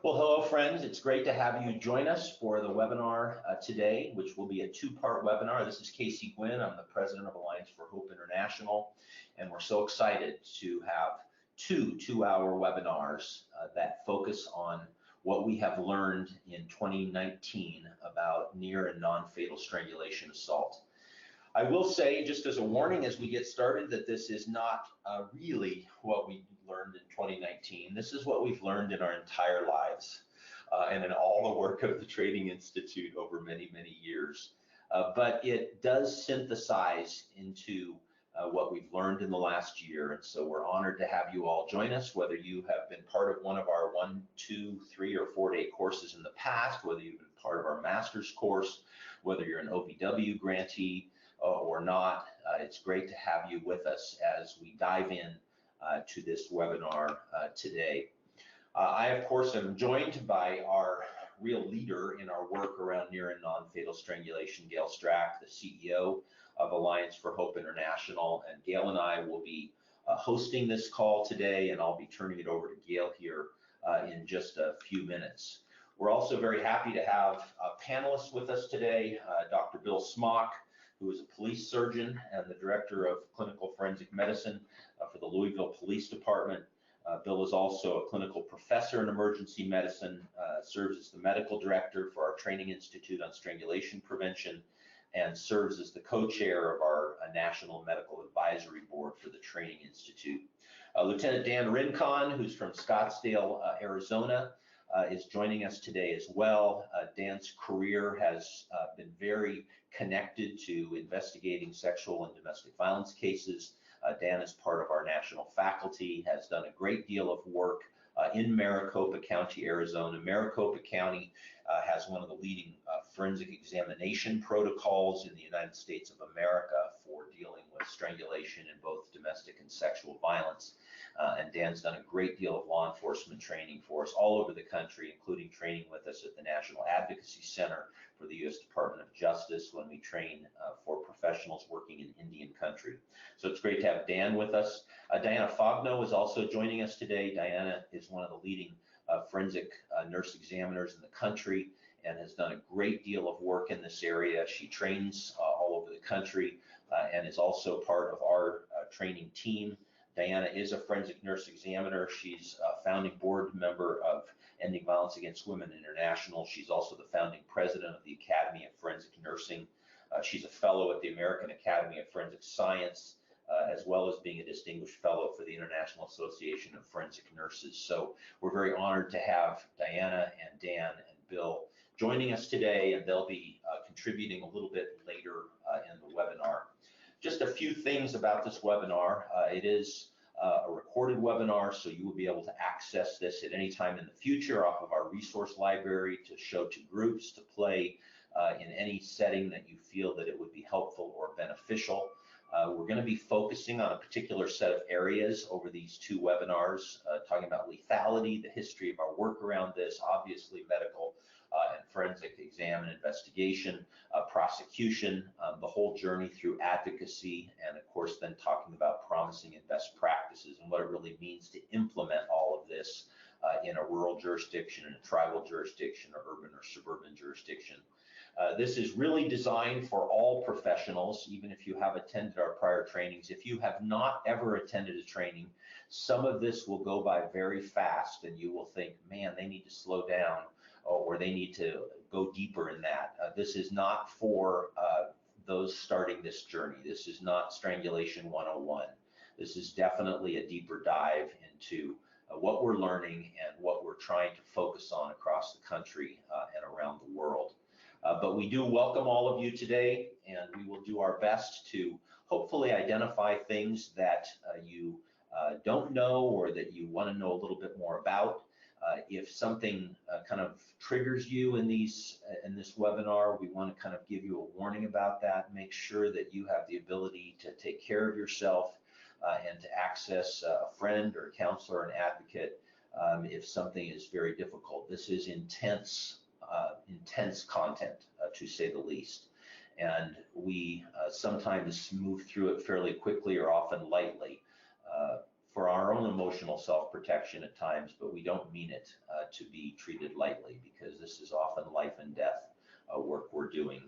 Well, hello, friends. It's great to have you join us for the webinar today, which will be a two-part webinar. This is Casey Gwynn. I'm the president of Alliance for Hope International, and we're so excited to have two-hour webinars that focus on what we have learned in 2019 about near and non-fatal strangulation assault. I will say, just as a warning as we get started, that this is not really what we learned in 2019. This is what we've learned in our entire lives and in all the work of the Training Institute over many, many years. But it does synthesize into what we've learned in the last year. And so we're honored to have you all join us, whether you have been part of one of our 1, 2, 3, or 4-day courses in the past, whether you've been part of our master's course, whether you're an OVW grantee, or not. It's great to have you with us as we dive in to this webinar today. I, of course, am joined by our real leader in our work around near and non-fatal strangulation, Gail Strack, the CEO of Alliance for Hope International. And Gail and I will be hosting this call today, and I'll be turning it over to Gail here in just a few minutes. We're also very happy to have panelists with us today, Dr. Bill Smock, who is a police surgeon and the director of clinical forensic medicine for the Louisville Police Department. Bill is also a clinical professor in emergency medicine, serves as the medical director for our Training Institute on Strangulation Prevention, and serves as the co-chair of our National Medical Advisory Board for the Training Institute. Lieutenant Dan Rincon, who's from Scottsdale, Arizona, is joining us today as well. Dan's career has been very connected to investigating sexual and domestic violence cases. Dan is part of our national faculty, has done a great deal of work in Maricopa County, Arizona. Maricopa County has one of the leading forensic examination protocols in the United States of America for dealing with strangulation in both domestic and sexual violence. And Dan's done a great deal of law enforcement training for us all over the country, including training with us at the National Advocacy Center for the U.S. Department of Justice when we train for professionals working in Indian country. So it's great to have Dan with us. Diana Fogno is also joining us today. Diana is one of the leading forensic nurse examiners in the country and has done a great deal of work in this area. She trains all over the country and is also part of our training team. Diana is a forensic nurse examiner. She's a founding board member of Ending Violence Against Women International. She's also the founding president of the Academy of Forensic Nursing. She's a fellow at the American Academy of Forensic Science, as well as being a distinguished fellow for the International Association of Forensic Nurses. So we're very honored to have Diana and Dan and Bill joining us today, and they'll be contributing a little bit later in the webinar. Just a few things about this webinar. It is a recorded webinar, so you will be able to access this at any time in the future off of our resource library to show to groups, to play in any setting that you feel that it would be helpful or beneficial. We're going to be focusing on a particular set of areas over these two webinars, talking about lethality, the history of our work around this, obviously medical and forensic exam and investigation, prosecution, the whole journey through advocacy, and of course then talking about promising and best practices and what it really means to implement all of this in a rural jurisdiction, in a tribal jurisdiction, or urban or suburban jurisdiction. This is really designed for all professionals, even if you have attended our prior trainings. If you have not ever attended a training, some of this will go by very fast and you will think, man, they need to slow down or they need to go deeper in that. This is not for those starting this journey. This is not Strangulation 101. This is definitely a deeper dive into what we're learning and what we're trying to focus on across the country and around the world. But we do welcome all of you today, and we will do our best to hopefully identify things that you don't know or that you want to know a little bit more about. If something kind of triggers you in this webinar, we want to kind of give you a warning about that. Make sure that you have the ability to take care of yourself and to access a friend or a counselor, an advocate, if something is very difficult. This is intense content, to say the least. And we sometimes move through it fairly quickly or often lightly. for our own emotional self-protection at times, but we don't mean it to be treated lightly, because this is often life and death work we're doing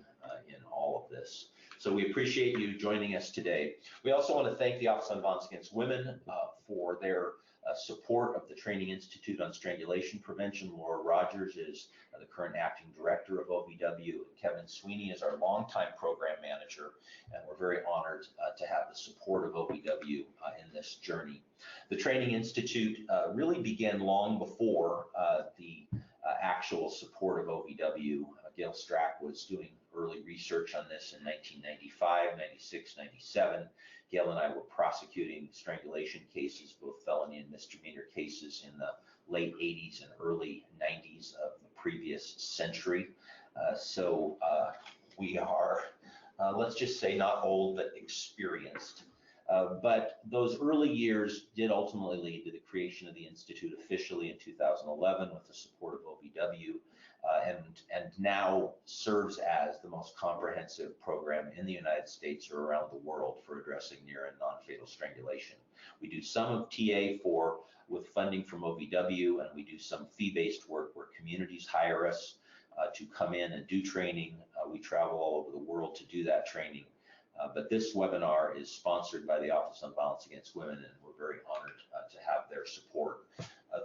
in all of this. So we appreciate you joining us today. We also want to thank the Office on Violence Against Women for their support of the Training Institute on Strangulation Prevention. Laura Rogers is the current acting director of OVW, and Kevin Sweeney is our longtime program manager, and we're very honored to have the support of OVW in this journey. The Training Institute really began long before the actual support of OVW. Gail Strack was doing early research on this in 1995, 96, 97. Gail and I were prosecuting strangulation cases, both felony and misdemeanor cases, in the late 80s and early 90s of the previous century. So we are, let's just say, not old, but experienced. But those early years did ultimately lead to the creation of the Institute officially in 2011 with the support of OVW, and now serves as the most comprehensive program in the United States or around the world for addressing near and non-fatal strangulation. We do some of TA with funding from OVW, and we do some fee-based work where communities hire us to come in and do training. We travel all over the world to do that training. But this webinar is sponsored by the Office on Violence Against Women, and we're very honored to have their support.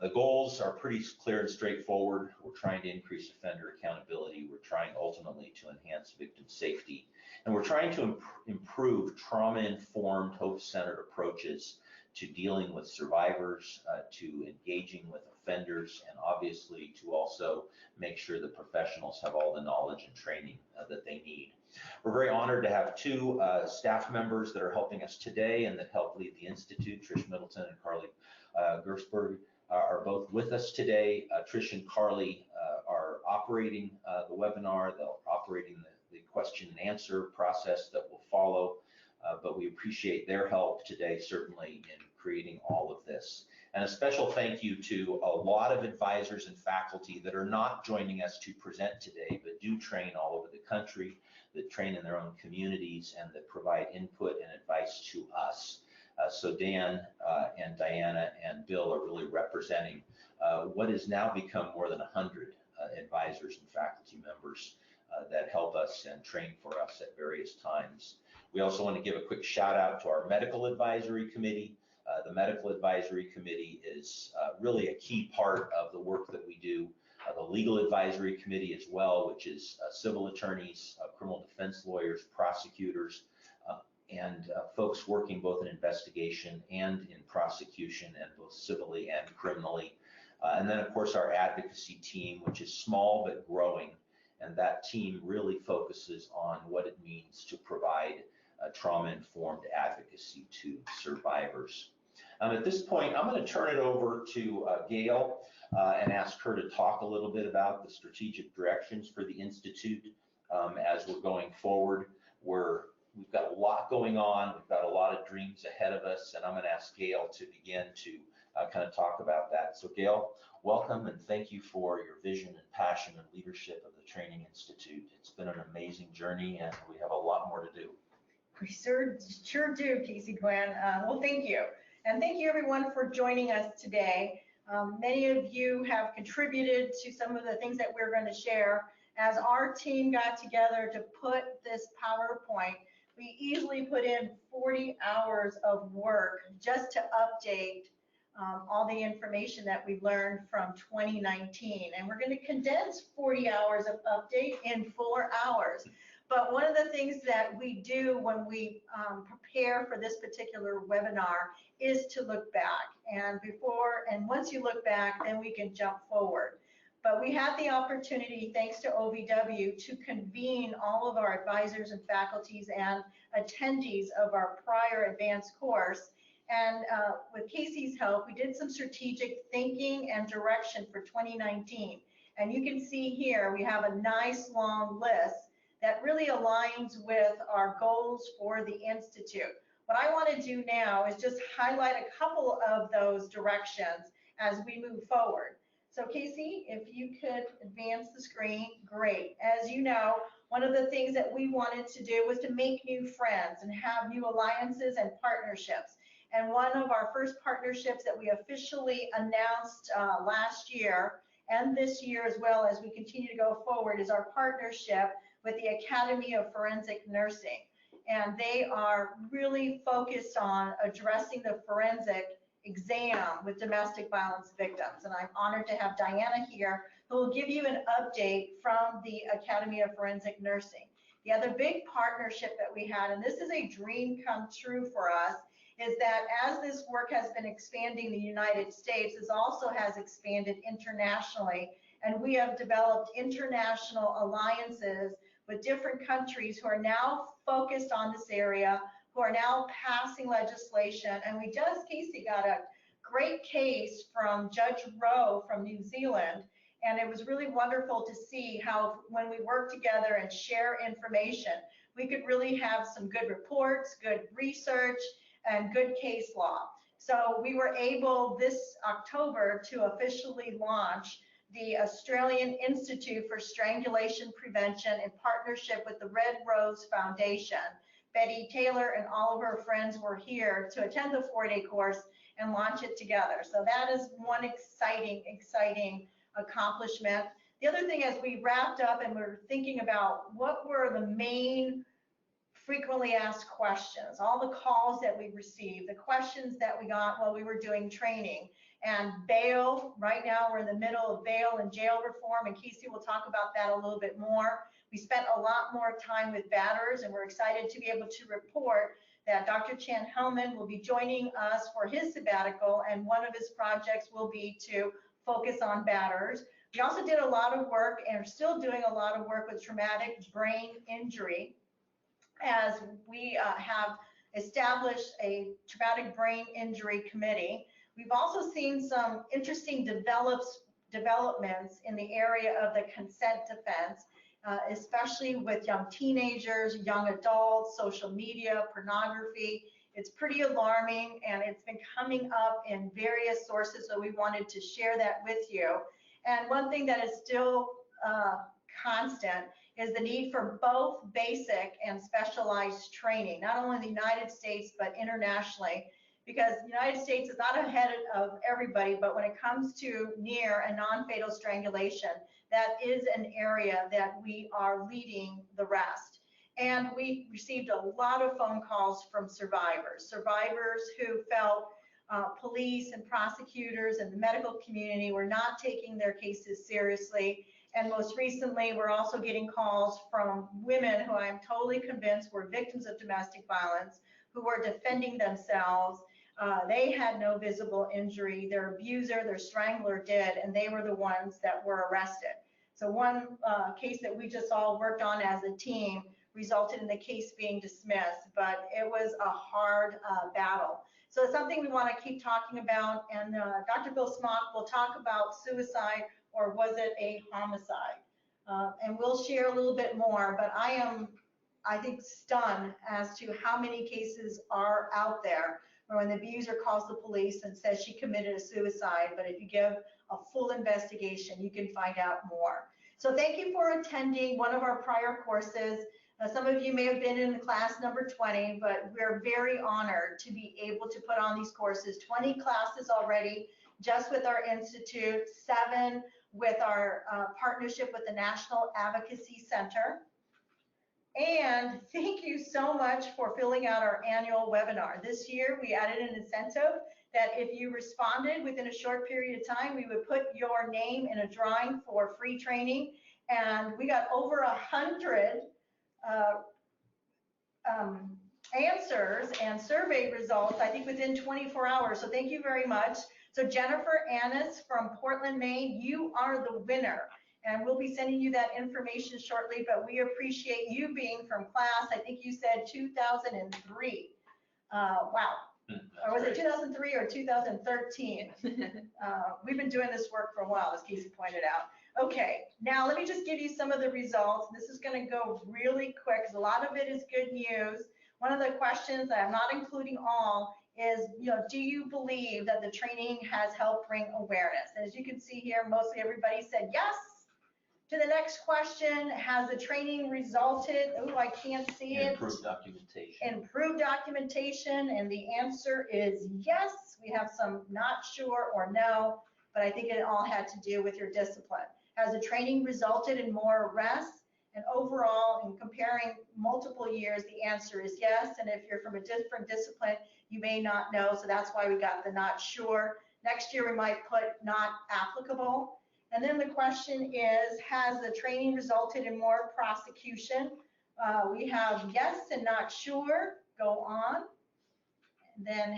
The goals are pretty clear and straightforward. We're trying to increase offender accountability. We're trying ultimately to enhance victim safety. And we're trying to improve trauma-informed, hope-centered approaches to dealing with survivors, to engaging with offenders, and obviously to also make sure the professionals have all the knowledge and training that they need. We're very honored to have two staff members that are helping us today and that help lead the Institute. Trish Middleton and Carly Gersberg are both with us today. Trish and Carly are operating the webinar. They're operating the question and answer process that will follow, but we appreciate their help today, certainly, in creating all of this. And a special thank you to a lot of advisors and faculty that are not joining us to present today, but do train all over the country, that train in their own communities, and that provide input and advice to us. So Dan and Diana and Bill are really representing what has now become more than 100 advisors and faculty members that help us and train for us at various times. We also want to give a quick shout out to our Medical Advisory Committee. The Medical Advisory Committee is really a key part of the work that we do. The Legal Advisory Committee as well, which is civil attorneys, criminal defense lawyers, prosecutors, and folks working both in investigation and in prosecution, and both civilly and criminally. And then, of course, our advocacy team, which is small but growing, and that team really focuses on what it means to provide trauma-informed advocacy to survivors. At this point, I'm going to turn it over to Gail and ask her to talk a little bit about the strategic directions for the Institute as we're going forward. We've got a lot going on. We've got a lot of dreams ahead of us, and I'm going to ask Gail to begin to kind of talk about that. So Gail, welcome, and thank you for your vision and passion and leadership of the Training Institute. It's been an amazing journey, and we have a lot more to do. We sure do, Casey Gwen. Well, thank you. And thank you, everyone, for joining us today. Many of you have contributed to some of the things that we're going to share. As our team got together to put this PowerPoint, we easily put in 40 hours of work just to update all the information that we learned from 2019. And we're going to condense 40 hours of update in 4 hours. But one of the things that we do when we prepare for this particular webinar is to look back. And once you look back, then we can jump forward. But we had the opportunity, thanks to OVW, to convene all of our advisors and faculties and attendees of our prior advanced course. And with Casey's help, we did some strategic thinking and direction for 2019. And you can see here, we have a nice long list that really aligns with our goals for the Institute. What I want to do now is just highlight a couple of those directions as we move forward. So Casey, if you could advance the screen, great. As you know, one of the things that we wanted to do was to make new friends and have new alliances and partnerships. And one of our first partnerships that we officially announced last year and this year as well as we continue to go forward is our partnership with the Academy of Forensic Nursing. And they are really focused on addressing the forensic exam with domestic violence victims. And I'm honored to have Diana here who will give you an update from the Academy of Forensic Nursing. The other big partnership that we had, and this is a dream come true for us, is that as this work has been expanding in the United States, it also has expanded internationally. And we have developed international alliances with different countries who are now focused on this area, who are now passing legislation. And we just, Casey, got a great case from Judge Rowe from New Zealand. And it was really wonderful to see how when we work together and share information, we could really have some good reports, good research, and good case law. So we were able this October to officially launch the Australian Institute for Strangulation Prevention in partnership with the Red Rose Foundation. Betty Taylor and all of her friends were here to attend the 4-day course and launch it together. So that is one exciting accomplishment. The other thing, as we wrapped up and we're thinking about what were the main frequently asked questions, all the calls that we received, the questions that we got while we were doing training, and bail. Right now we're in the middle of bail and jail reform, and Casey will talk about that a little bit more. We spent a lot more time with batters, and we're excited to be able to report that Dr. Chan Hellman will be joining us for his sabbatical, and one of his projects will be to focus on batters. We also did a lot of work and are still doing a lot of work with traumatic brain injury, as we have established a traumatic brain injury committee. We've also seen some interesting developments in the area of the consent defense, especially with young teenagers, young adults, social media, pornography. It's pretty alarming, and it's been coming up in various sources, so we wanted to share that with you. And one thing that is still constant is the need for both basic and specialized training, not only in the United States, but internationally, because the United States is not ahead of everybody, but when it comes to near and non-fatal strangulation, that is an area that we are leading the rest. And we received a lot of phone calls from survivors who felt police and prosecutors and the medical community were not taking their cases seriously. And most recently, we're also getting calls from women who I'm totally convinced were victims of domestic violence, who were defending themselves. They had no visible injury. Their abuser, their strangler did, and they were the ones that were arrested. So one case that we just all worked on as a team resulted in the case being dismissed, but it was a hard battle. So it's something we want to keep talking about, and Dr. Bill Smock will talk about suicide, or was it a homicide? And we'll share a little bit more, but I am, I think, stunned as to how many cases are out there where when the abuser calls the police and says she committed a suicide, but if you give a full investigation, you can find out more. So thank you for attending one of our prior courses. Some of you may have been in class number 20, but we're very honored to be able to put on these courses, 20 classes already, just with our institute, 7 with our partnership with the National Advocacy Center. And thank you so much for filling out our annual webinar. This year, we added an incentive that if you responded within a short period of time, we would put your name in a drawing for free training. And we got over 100 answers and survey results, I think within 24 hours. So thank you very much. So Jennifer Annis from Portland, Maine, you are the winner. And we'll be sending you that information shortly, but we appreciate you being from class, I think you said 2003. Wow. Or was it 2003 or 2013? We've been doing this work for a while, as Casey pointed out. Okay, now let me just give you some of the results. This is going to go really quick because a lot of it is good news. One of the questions that I'm not including all is, do you believe that the training has helped bring awareness? And as you can see here, mostly everybody said yes. To the next question, has the training resulted? Oh, I can't see it. Improved documentation. Improved documentation, and the answer is yes. We have some not sure or no, but I think it all had to do with your discipline. Has the training resulted in more arrests? And overall, in comparing multiple years, the answer is yes. And if you're from a different discipline, you may not know, so that's why we got the not sure. Next year, we might put not applicable. And then the question is, has the training resulted in more prosecution? We have yes and not sure. Go on. And then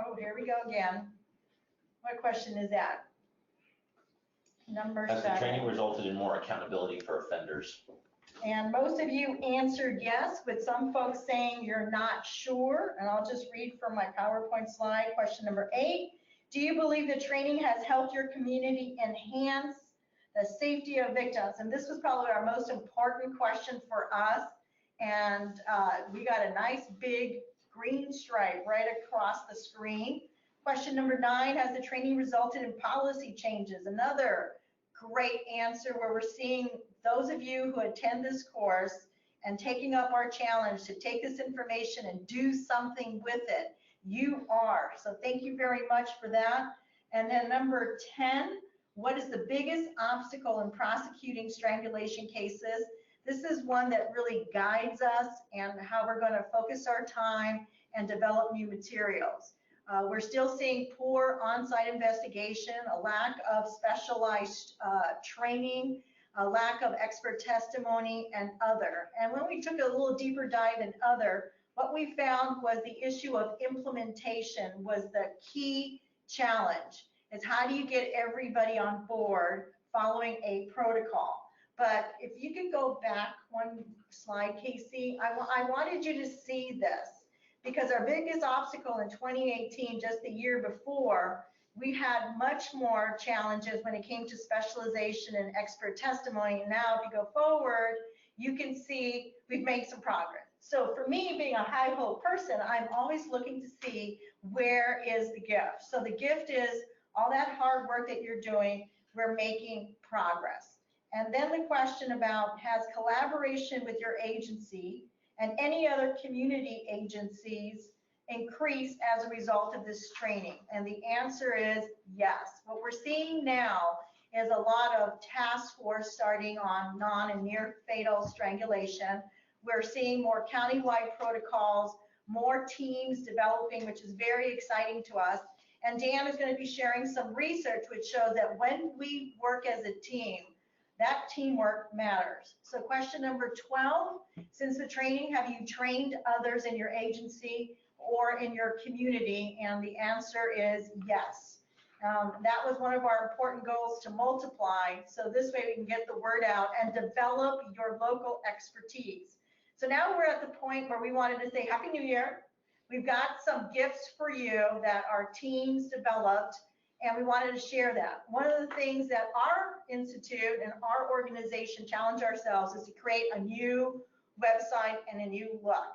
oh, here we go again. What question is that? Number 7. Has the training resulted in more accountability for offenders? And most of you answered yes, with some folks saying you're not sure. And I'll just read from my PowerPoint slide. Question number 8. Do you believe the training has helped your community enhance the safety of victims? And this was probably our most important question for us. And we got a nice big green stripe right across the screen. Question number 9, has the training resulted in policy changes? Another great answer, where we're seeing those of you who attend this course and taking up our challenge to take this information and do something with it. You are. So thank you very much for that. And then number 10, what is the biggest obstacle in prosecuting strangulation cases? This is one that really guides us and how we're going to focus our time and develop new materials. We're still seeing poor on-site investigation, a lack of specialized training, a lack of expert testimony, and other. And when we took a little deeper dive in other, what we found was the issue of implementation was the key challenge. Is how do you get everybody on board following a protocol? But if you could go back one slide, Casey, I wanted you to see this, because our biggest obstacle in 2018, just the year before, we had much more challenges when it came to specialization and expert testimony. And now if you go forward, you can see we've made some progress. So for me, being a high hope person, I'm always looking to see where is the gift. So the gift is all that hard work that you're doing, we're making progress. And then the question about, has collaboration with your agency and any other community agencies increased as a result of this training? And the answer is yes. What we're seeing now is a lot of task force starting on non and near fatal strangulation. We're seeing more countywide protocols, more teams developing, which is very exciting to us. And Dan is going to be sharing some research which shows that when we work as a team, that teamwork matters. So question number 12, since the training, have you trained others in your agency or in your community? And the answer is yes. That was one of our important goals, to multiply, so this way we can get the word out and develop your local expertise. So now we're at the point where we wanted to say Happy New Year. We've got some gifts for you that our teams developed, and we wanted to share that. One of the things that our institute and our organization challenge ourselves is to create a new website and a new look.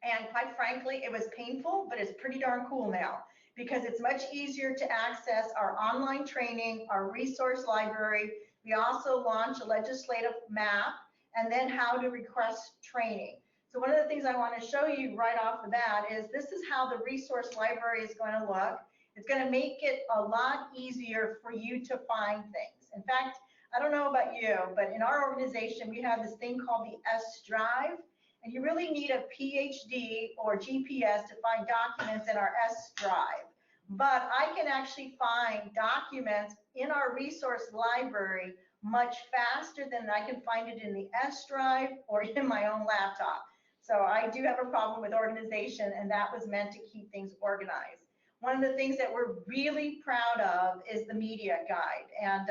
And quite frankly, it was painful, but it's pretty darn cool now, because it's much easier to access our online training, our resource library. We also launched a legislative map, and then how to request training. So one of the things I want to show you right off the bat is this is how the resource library is going to look. It's going to make it a lot easier for you to find things. In fact, I don't know about you, but in our organization, we have this thing called the S drive, and you really need a PhD or GPS to find documents in our S drive. But I can actually find documents in our resource library much faster than I can find it in the S drive or in my own laptop. So I do have a problem with organization, and that was meant to keep things organized. One of the things that we're really proud of is the media guide. And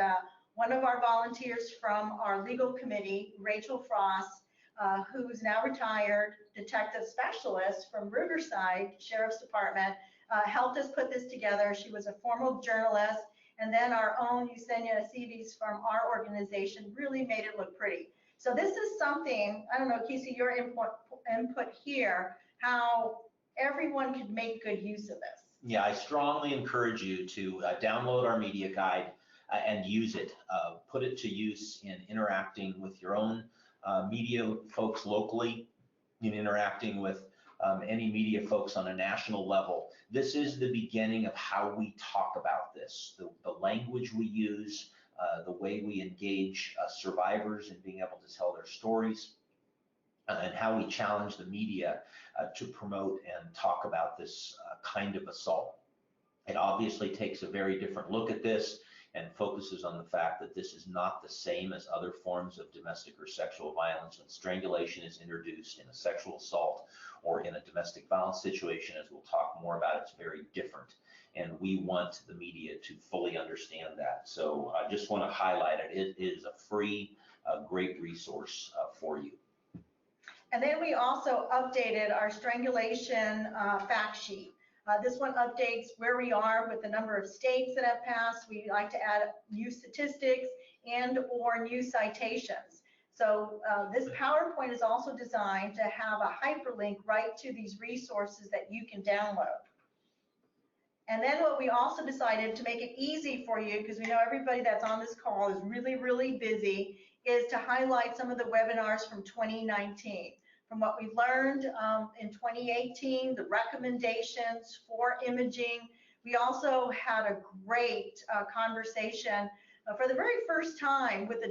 one of our volunteers from our legal committee, Rachel Frost, who's now retired detective specialist from Riverside Sheriff's Department, helped us put this together. She was a former journalist, and then our own Yesenia Aceves from our organization really made it look pretty. So this is something, I don't know, Casey, your input here, how everyone could make good use of this. Yeah, I strongly encourage you to download our media guide. and use it. Put it to use in interacting with your own media folks locally, in interacting with any media folks on a national level. This is the beginning of how we talk about this, the language we use, the way we engage survivors in being able to tell their stories, and how we challenge the media to promote and talk about this kind of assault. It obviously takes a very different look at this and focuses on the fact that this is not the same as other forms of domestic or sexual violence. When strangulation is introduced in a sexual assault or in a domestic violence situation, as we'll talk more about, it's very different. And we want the media to fully understand that. So I just want to highlight it. It is a free, great resource for you. And then we also updated our strangulation fact sheet. This one updates where we are with the number of states that have passed. We like to add new statistics and or new citations. So this PowerPoint is also designed to have a hyperlink right to these resources that you can download. And then what we also decided to make it easy for you, because we know everybody that's on this call is really, really busy, is to highlight some of the webinars from 2019. From what we learned in 2018, the recommendations for imaging. We also had a great conversation for the very first time with the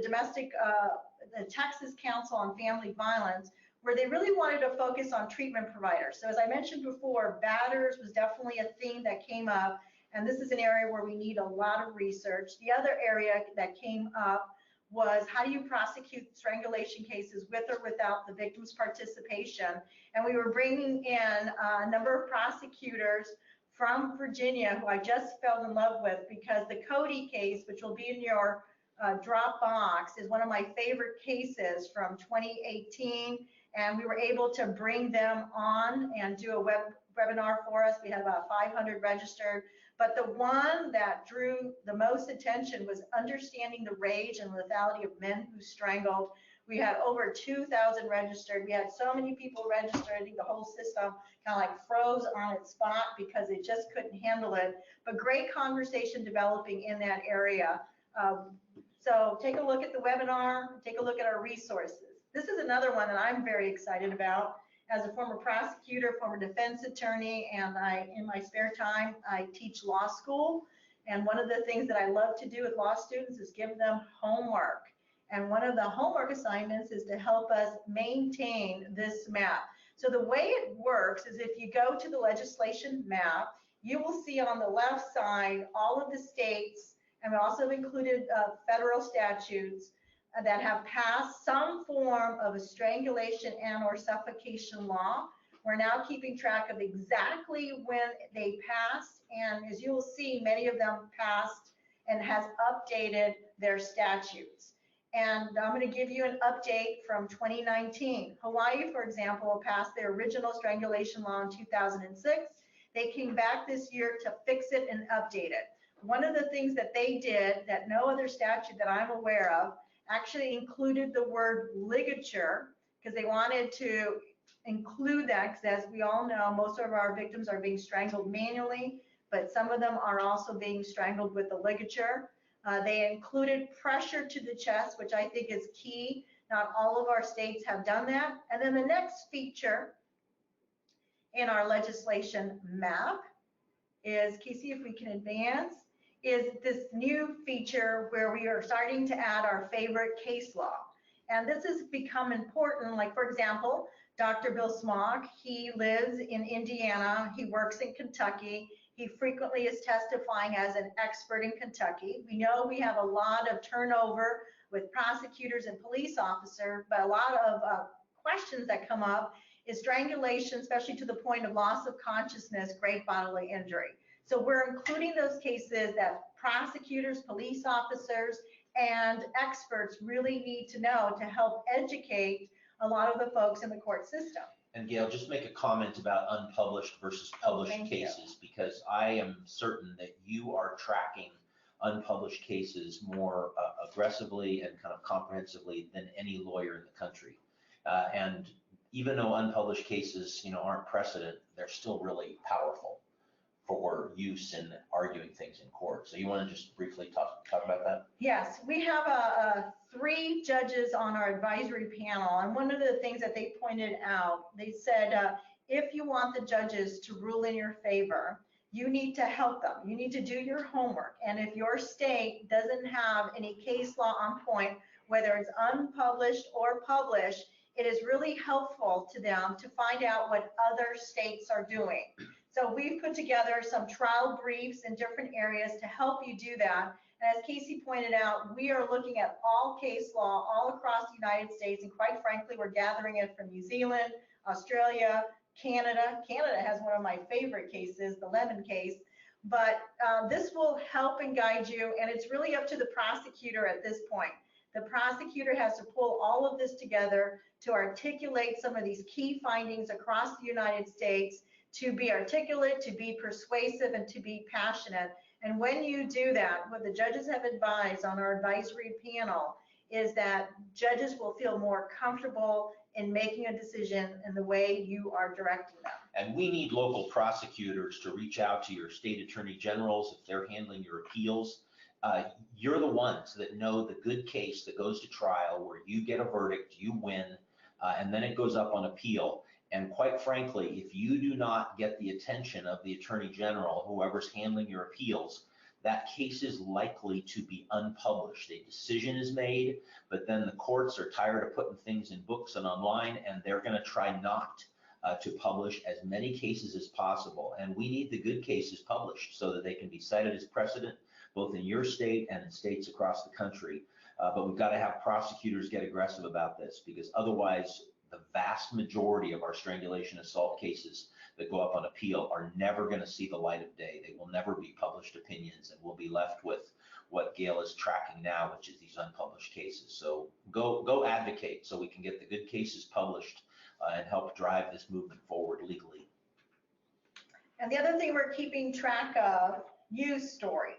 Texas Council on Family Violence, where they really wanted to focus on treatment providers. So as I mentioned before, batters was definitely a theme that came up, and this is an area where we need a lot of research. The other area that came up was how do you prosecute strangulation cases with or without the victim's participation? And we were bringing in a number of prosecutors from Virginia who I just fell in love with, because the Cody case, which will be in your Dropbox, is one of my favorite cases from 2018. And we were able to bring them on and do a webinar for us. We had about 500 registered. But the one that drew the most attention was understanding the rage and lethality of men who strangled. We had over 2,000 registered. We had so many people registered. I think the whole system kind of like froze on its spot because it just couldn't handle it. But great conversation developing in that area. So take a look at the webinar, take a look at our resources. This is another one that I'm very excited about. As a former prosecutor, former defense attorney, and in my spare time, I teach law school. And one of the things that I love to do with law students is give them homework. And one of the homework assignments is to help us maintain this map. So the way it works is if you go to the legislation map, you will see on the left side all of the states, and we also included federal statutes that have passed some form of a strangulation and or suffocation law. We're now keeping track of exactly when they passed, and as you will see, many of them passed and has updated their statutes. And I'm going to give you an update from 2019. Hawaii, for example, passed their original strangulation law in 2006. They came back this year to fix it and update it. One of the things that they did that no other statute that I'm aware of actually included the word ligature, because they wanted to include that, because as we all know, most of our victims are being strangled manually, but some of them are also being strangled with the ligature. They included pressure to the chest, which I think is key. Not all of our states have done that. And then the next feature in our legislation map is, Casey, if we can advance, is this new feature where we are starting to add our favorite case law. And this has become important. Like, for example, Dr. Bill Smock, he lives in Indiana, he works in Kentucky. He frequently is testifying as an expert in Kentucky. We know we have a lot of turnover with prosecutors and police officers, but a lot of questions that come up is strangulation, especially to the point of loss of consciousness, great bodily injury. So we're including those cases that prosecutors, police officers, and experts really need to know to help educate a lot of the folks in the court system. And Gail, just make a comment about unpublished versus published cases, because I am certain that you are tracking unpublished cases more aggressively and kind of comprehensively than any lawyer in the country. And even though unpublished cases, aren't precedent, they're still really powerful for use in arguing things in court. So you want to just briefly talk about that? Yes, we have 3 judges on our advisory panel, and one of the things that they pointed out, they said, if you want the judges to rule in your favor, you need to help them. You need to do your homework. And if your state doesn't have any case law on point, whether it's unpublished or published, it is really helpful to them to find out what other states are doing. So we've put together some trial briefs in different areas to help you do that. And as Casey pointed out, we are looking at all case law all across the United States, and quite frankly, we're gathering it from New Zealand, Australia, Canada. Canada has one of my favorite cases, the Lemon case. But this will help and guide you, and it's really up to the prosecutor at this point. The prosecutor has to pull all of this together to articulate some of these key findings across the United States, to be articulate, to be persuasive, and to be passionate. And when you do that, what the judges have advised on our advisory panel is that judges will feel more comfortable in making a decision in the way you are directing them. And we need local prosecutors to reach out to your state attorney generals if they're handling your appeals. You're the ones that know the good case that goes to trial where you get a verdict, you win, and then it goes up on appeal. And quite frankly, if you do not get the attention of the attorney general, whoever's handling your appeals, that case is likely to be unpublished. A decision is made, but then the courts are tired of putting things in books and online, and they're going to try not to publish as many cases as possible. And we need the good cases published so that they can be cited as precedent, both in your state and in states across the country. But we've got to have prosecutors get aggressive about this, because otherwise the vast majority of our strangulation assault cases that go up on appeal are never going to see the light of day. They will never be published opinions, and we'll be left with what Gail is tracking now, which is these unpublished cases. So go advocate so we can get the good cases published and help drive this movement forward legally. And the other thing we're keeping track of, news stories.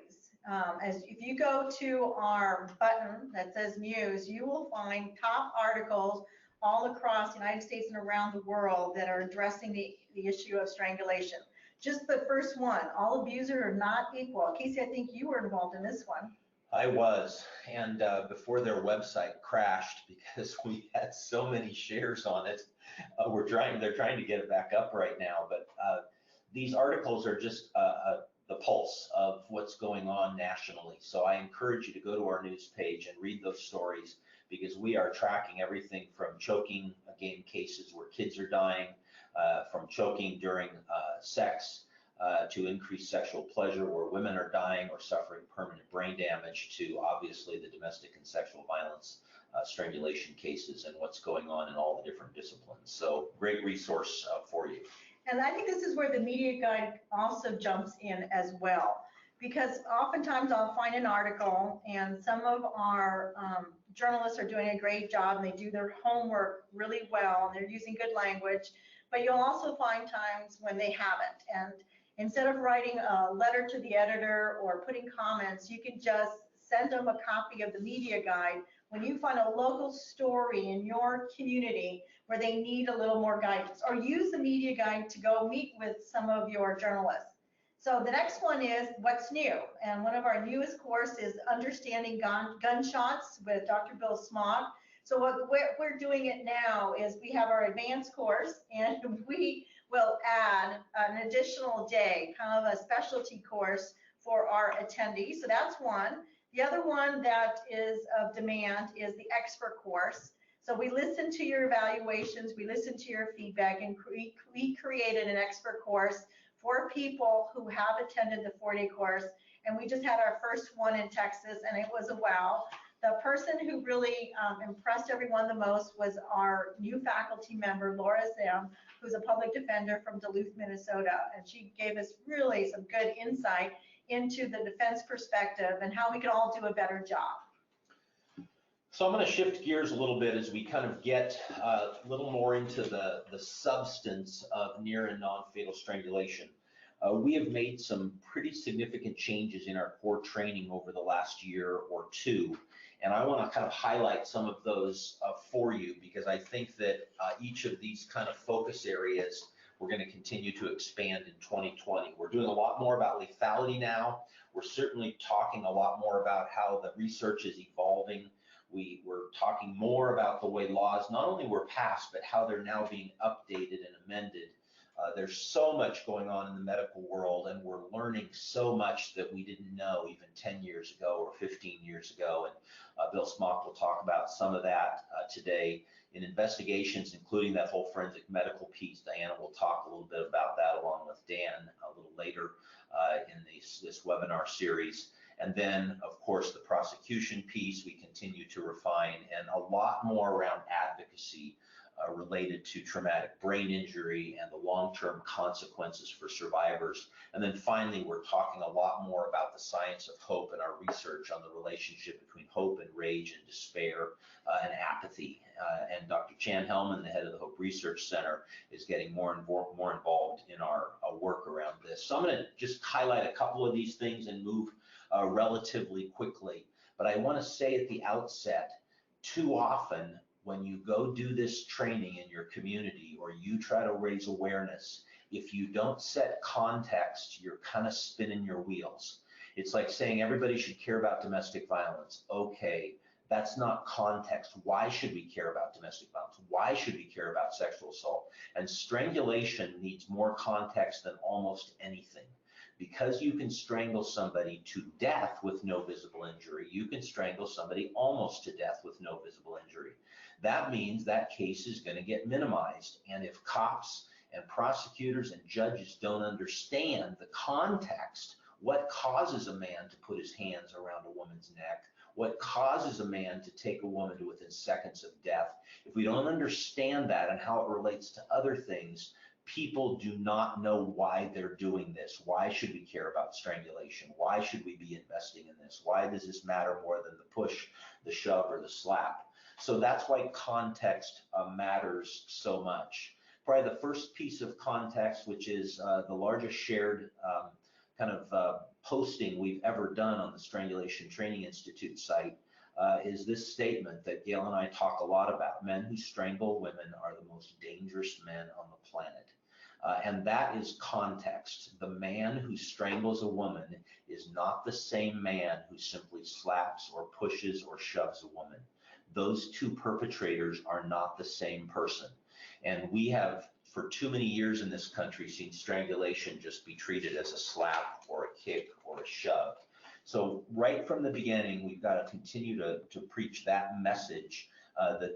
As if you go to our button that says news, you will find top articles all across the United States and around the world that are addressing the issue of strangulation. Just the first one, all abusers are not equal. Casey, I think you were involved in this one. I was, and before their website crashed because we had so many shares on it, they're trying to get it back up right now, but these articles are just the pulse of what's going on nationally. So I encourage you to go to our news page and read those stories, because we are tracking everything from choking game cases where kids are dying, from choking during sex, to increased sexual pleasure where women are dying or suffering permanent brain damage, to obviously the domestic and sexual violence strangulation cases and what's going on in all the different disciplines. So great resource for you. And I think this is where the media guide also jumps in as well, because oftentimes I'll find an article and some of our journalists are doing a great job and they do their homework really well and they're using good language, but you'll also find times when they haven't. And instead of writing a letter to the editor or putting comments, you can just send them a copy of the media guide when you find a local story in your community where they need a little more guidance, or use the media guide to go meet with some of your journalists. So the next one is what's new, and one of our newest course is Understanding Gunshots with Dr. Bill Smog. So what we're doing it now is we have our advanced course, and we will add an additional day, kind of a specialty course for our attendees. So that's one. The other one that is of demand is the expert course. So we listen to your evaluations, we listen to your feedback, and we created an expert course for people who have attended the 4-day course. And we just had our first one in Texas, and it was a wow. The person who really impressed everyone the most was our new faculty member, Laura Zim, who's a public defender from Duluth, Minnesota. And she gave us really some good insight into the defense perspective and how we can all do a better job. So I'm going to shift gears a little bit as we kind of get a little more into the substance of near and non-fatal strangulation. We have made some pretty significant changes in our core training over the last year or two, and I want to kind of highlight some of those for you, because I think that each of these kind of focus areas We're going to continue to expand in 2020. We're doing a lot more about lethality now. We're certainly talking a lot more about how the research is evolving. We're talking more about the way laws not only were passed, but how they're now being updated and amended. There's so much going on in the medical world, and we're learning so much that we didn't know even 10 years ago or 15 years ago. And Bill Smock will talk about some of that today in investigations, including that whole forensic medical piece. Diana will talk a little bit about that along with Dan a little later in this webinar series. And then, of course, the prosecution piece we continue to refine, and a lot more around advocacy related to traumatic brain injury and the long-term consequences for survivors. And then finally, we're talking a lot more about the science of hope and our research on the relationship between hope and rage and despair and apathy. And Dr. Chan Hellman, the head of the Hope Research Center, is getting more involved in our work around this. So I'm going to just highlight a couple of these things and move relatively quickly. But I want to say at the outset, too often, when you go do this training in your community or you try to raise awareness, if you don't set context, you're kind of spinning your wheels. It's like saying everybody should care about domestic violence. Okay, that's not context. Why should we care about domestic violence? Why should we care about sexual assault? And strangulation needs more context than almost anything. Because you can strangle somebody to death with no visible injury, you can strangle somebody almost to death with no visible injury. That means that case is going to get minimized. And if cops and prosecutors and judges don't understand the context, what causes a man to put his hands around a woman's neck, what causes a man to take a woman to within seconds of death, if we don't understand that and how it relates to other things, people do not know why they're doing this. Why should we care about strangulation? Why should we be investing in this? Why does this matter more than the push, the shove, or the slap? So that's why context matters so much. Probably the first piece of context, which is the largest shared posting we've ever done on the Strangulation Training Institute site, is this statement that Gail and I talk a lot about. Men who strangle women are the most dangerous men on the planet. And that is context. The man who strangles a woman is not the same man who simply slaps or pushes or shoves a woman. Those two perpetrators are not the same person. And we have, for too many years in this country, seen strangulation just be treated as a slap or a kick or a shove. So right from the beginning, we've got to continue to preach that message that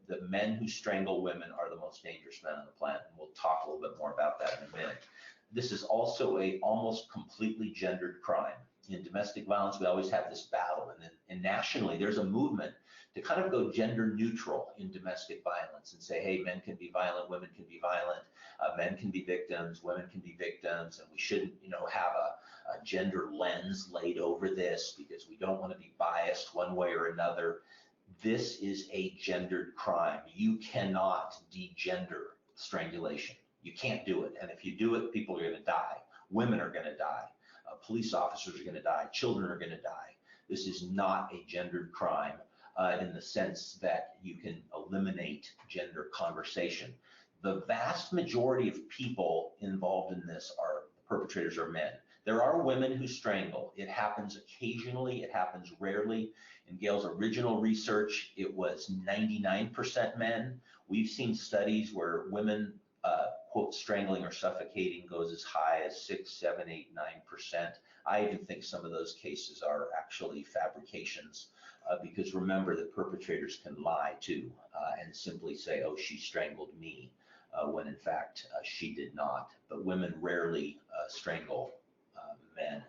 the men who strangle women are the most dangerous men on the planet. And we'll talk a little bit more about that in a minute. This is also a almost completely gendered crime. In domestic violence, we always have this battle. And nationally, there's a movement to kind of go gender neutral in domestic violence and say, hey, men can be violent, women can be violent, men can be victims, women can be victims, and we shouldn't, have a gender lens laid over this because we don't want to be biased one way or another. This is a gendered crime. You cannot degender strangulation. You can't do it. And if you do it, people are going to die. Women are going to die. Police officers are going to die. Children are going to die. This is not a gendered crime in the sense that you can eliminate gender conversation. The vast majority of people involved in this perpetrators are men. There are women who strangle. It happens occasionally. It happens rarely. In Gail's original research, it was 99% men. We've seen studies where women, quote, strangling or suffocating goes as high as 6, 7, 8, 9%. I even think some of those cases are actually fabrications because remember that perpetrators can lie too and simply say, oh, she strangled me, when in fact she did not. But women rarely strangle men.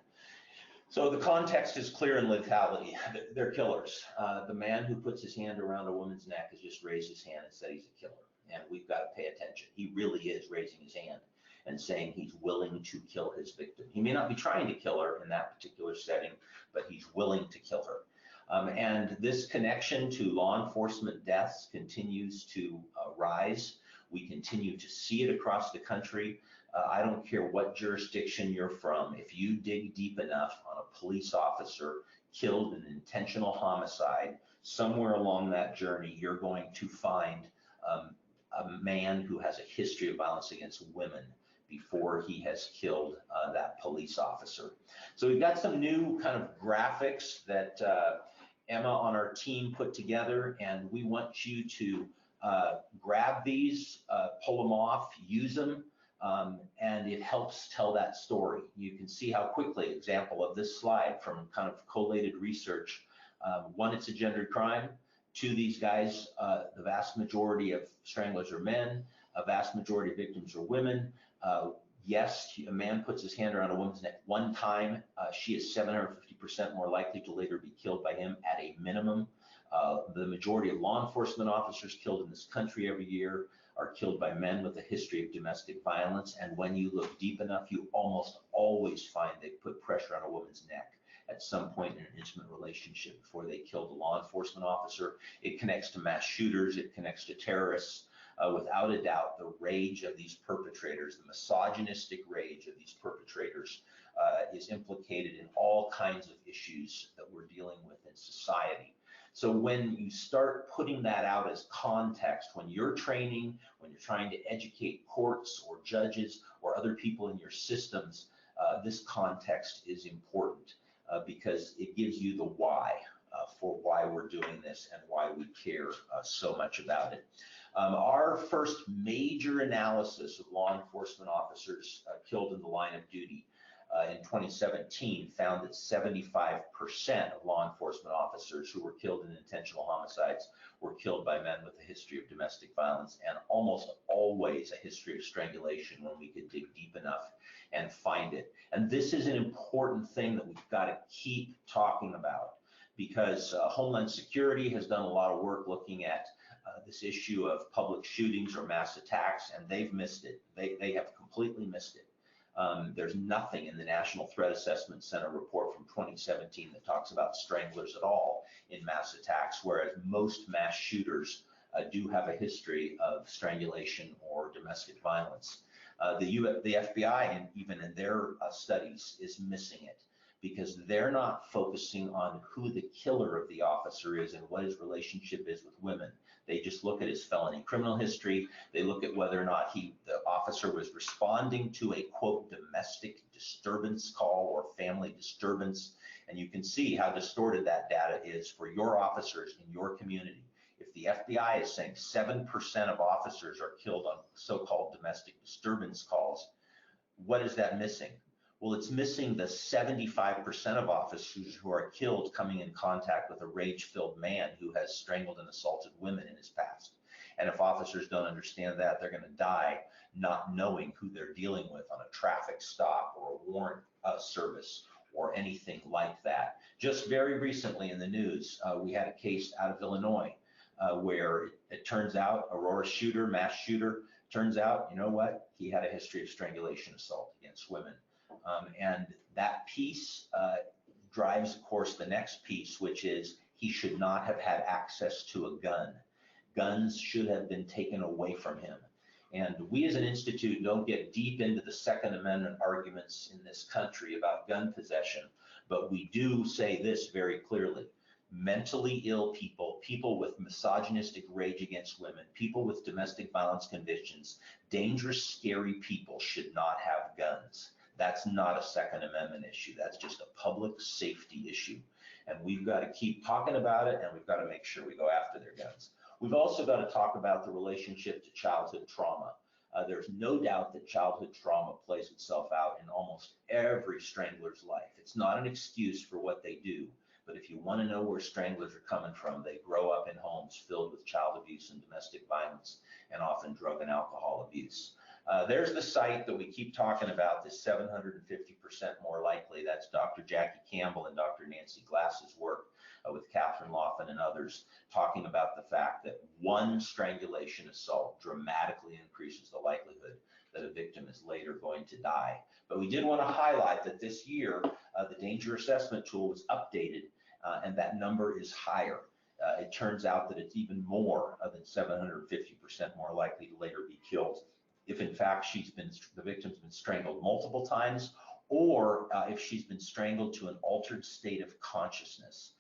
So the context is clear in lethality. They're killers. The man who puts his hand around a woman's neck has just raised his hand and said he's a killer. And we've got to pay attention. He really is raising his hand and saying he's willing to kill his victim. He may not be trying to kill her in that particular setting, but he's willing to kill her. And this connection to law enforcement deaths continues to rise. We continue to see it across the country. I don't care what jurisdiction you're from. If you dig deep enough on a police officer killed in an intentional homicide, somewhere along that journey, you're going to find a man who has a history of violence against women before he has killed that police officer. So we've got some new kind of graphics that Emma on our team put together, and we want you to grab these, pull them off, use them, and it helps tell that story. You can see how quickly, example of this slide from kind of collated research, one, it's a gendered crime. Two, these guys, the vast majority of stranglers are men, a vast majority of victims are women. Yes, a man puts his hand around a woman's neck one time, she is 750% more likely to later be killed by him at a minimum. The majority of law enforcement officers killed in this country every year are killed by men with a history of domestic violence. And when you look deep enough, you almost always find they put pressure on a woman's neck at some point in an intimate relationship before they killed a law enforcement officer. It connects to mass shooters, it connects to terrorists. Without a doubt, the rage of these perpetrators, the misogynistic rage of these perpetrators is implicated in all kinds of issues that we're dealing with in society. So when you start putting that out as context, when you're training, when you're trying to educate courts or judges or other people in your systems, this context is important because it gives you the why for why we're doing this and why we care so much about it. Our first major analysis of law enforcement officers killed in the line of duty in 2017 found that 75% of law enforcement officers who were killed in intentional homicides were killed by men with a history of domestic violence, and almost always a history of strangulation when we could dig deep enough and find it. And this is an important thing that we've got to keep talking about, because Homeland Security has done a lot of work looking at this issue of public shootings or mass attacks, and they've missed it. They have completely missed it. There's nothing in the National Threat Assessment Center report from 2017 that talks about stranglers at all in mass attacks, whereas most mass shooters do have a history of strangulation or domestic violence. The FBI, and even in their studies, is missing it, because they're not focusing on who the killer of the officer is and what his relationship is with women. They just look at his felony criminal history. They look at whether or not the officer was responding to a, quote, domestic disturbance call or family disturbance. And you can see how distorted that data is for your officers in your community. If the FBI is saying 7% of officers are killed on so-called domestic disturbance calls, what is that missing? Well, it's missing the 75% of officers who are killed coming in contact with a rage-filled man who has strangled and assaulted women in his past. And if officers don't understand that, they're going to die not knowing who they're dealing with on a traffic stop or a warrant service or anything like that. Just very recently in the news, we had a case out of Illinois where it turns out Aurora shooter, mass shooter, turns out, you know what? He had a history of strangulation assault against women. And that piece drives, of course, the next piece, which is he should not have had access to a gun. Guns should have been taken away from him. And we as an institute don't get deep into the Second Amendment arguments in this country about gun possession, but we do say this very clearly. Mentally ill people, people with misogynistic rage against women, people with domestic violence convictions, dangerous, scary people should not have guns. That's not a Second Amendment issue. That's just a public safety issue. And we've got to keep talking about it, and we've got to make sure we go after their guns. We've also got to talk about the relationship to childhood trauma. There's no doubt that childhood trauma plays itself out in almost every strangler's life. It's not an excuse for what they do, but if you want to know where stranglers are coming from, they grow up in homes filled with child abuse and domestic violence, and often drug and alcohol abuse. There's the site that we keep talking about, this 750% more likely. That's Dr. Jackie Campbell and Dr. Nancy Glass's work with Catherine Laughlin and others, talking about the fact that one strangulation assault dramatically increases the likelihood that a victim is later going to die. But we did want to highlight that this year, the danger assessment tool was updated, and that number is higher. It turns out that it's even more than 750% more likely to later be killed if in fact the victim's been strangled multiple times, or if she's been strangled to an altered state of consciousness.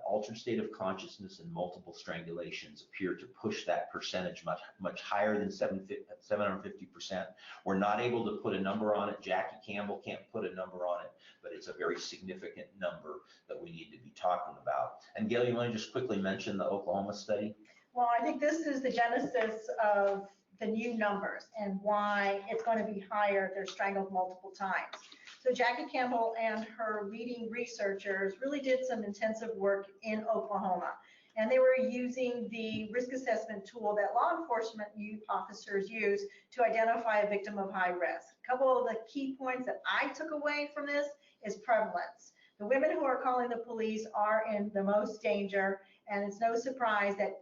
Altered state of consciousness and multiple strangulations appear to push that percentage much higher than 750%. We're not able to put a number on it. Jackie Campbell can't put a number on it, but it's a very significant number that we need to be talking about. And Gail, you want to just quickly mention the Oklahoma study? Well, I think this is the genesis of the new numbers and why it's going to be higher if they're strangled multiple times. So Jackie Campbell and her leading researchers really did some intensive work in Oklahoma, and they were using the risk assessment tool that law enforcement officers use to identify a victim of high risk. A couple of the key points that I took away from this is prevalence. The women who are calling the police are in the most danger, and it's no surprise that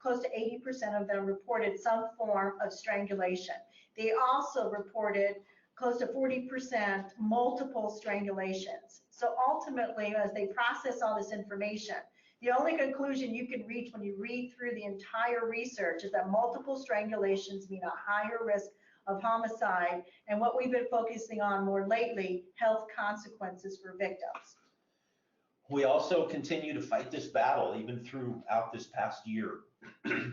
close to 80% of them reported some form of strangulation. They also reported close to 40% multiple strangulations. So ultimately, as they process all this information, the only conclusion you can reach when you read through the entire research is that multiple strangulations mean a higher risk of homicide, and what we've been focusing on more lately, health consequences for victims. We also continue to fight this battle even throughout this past year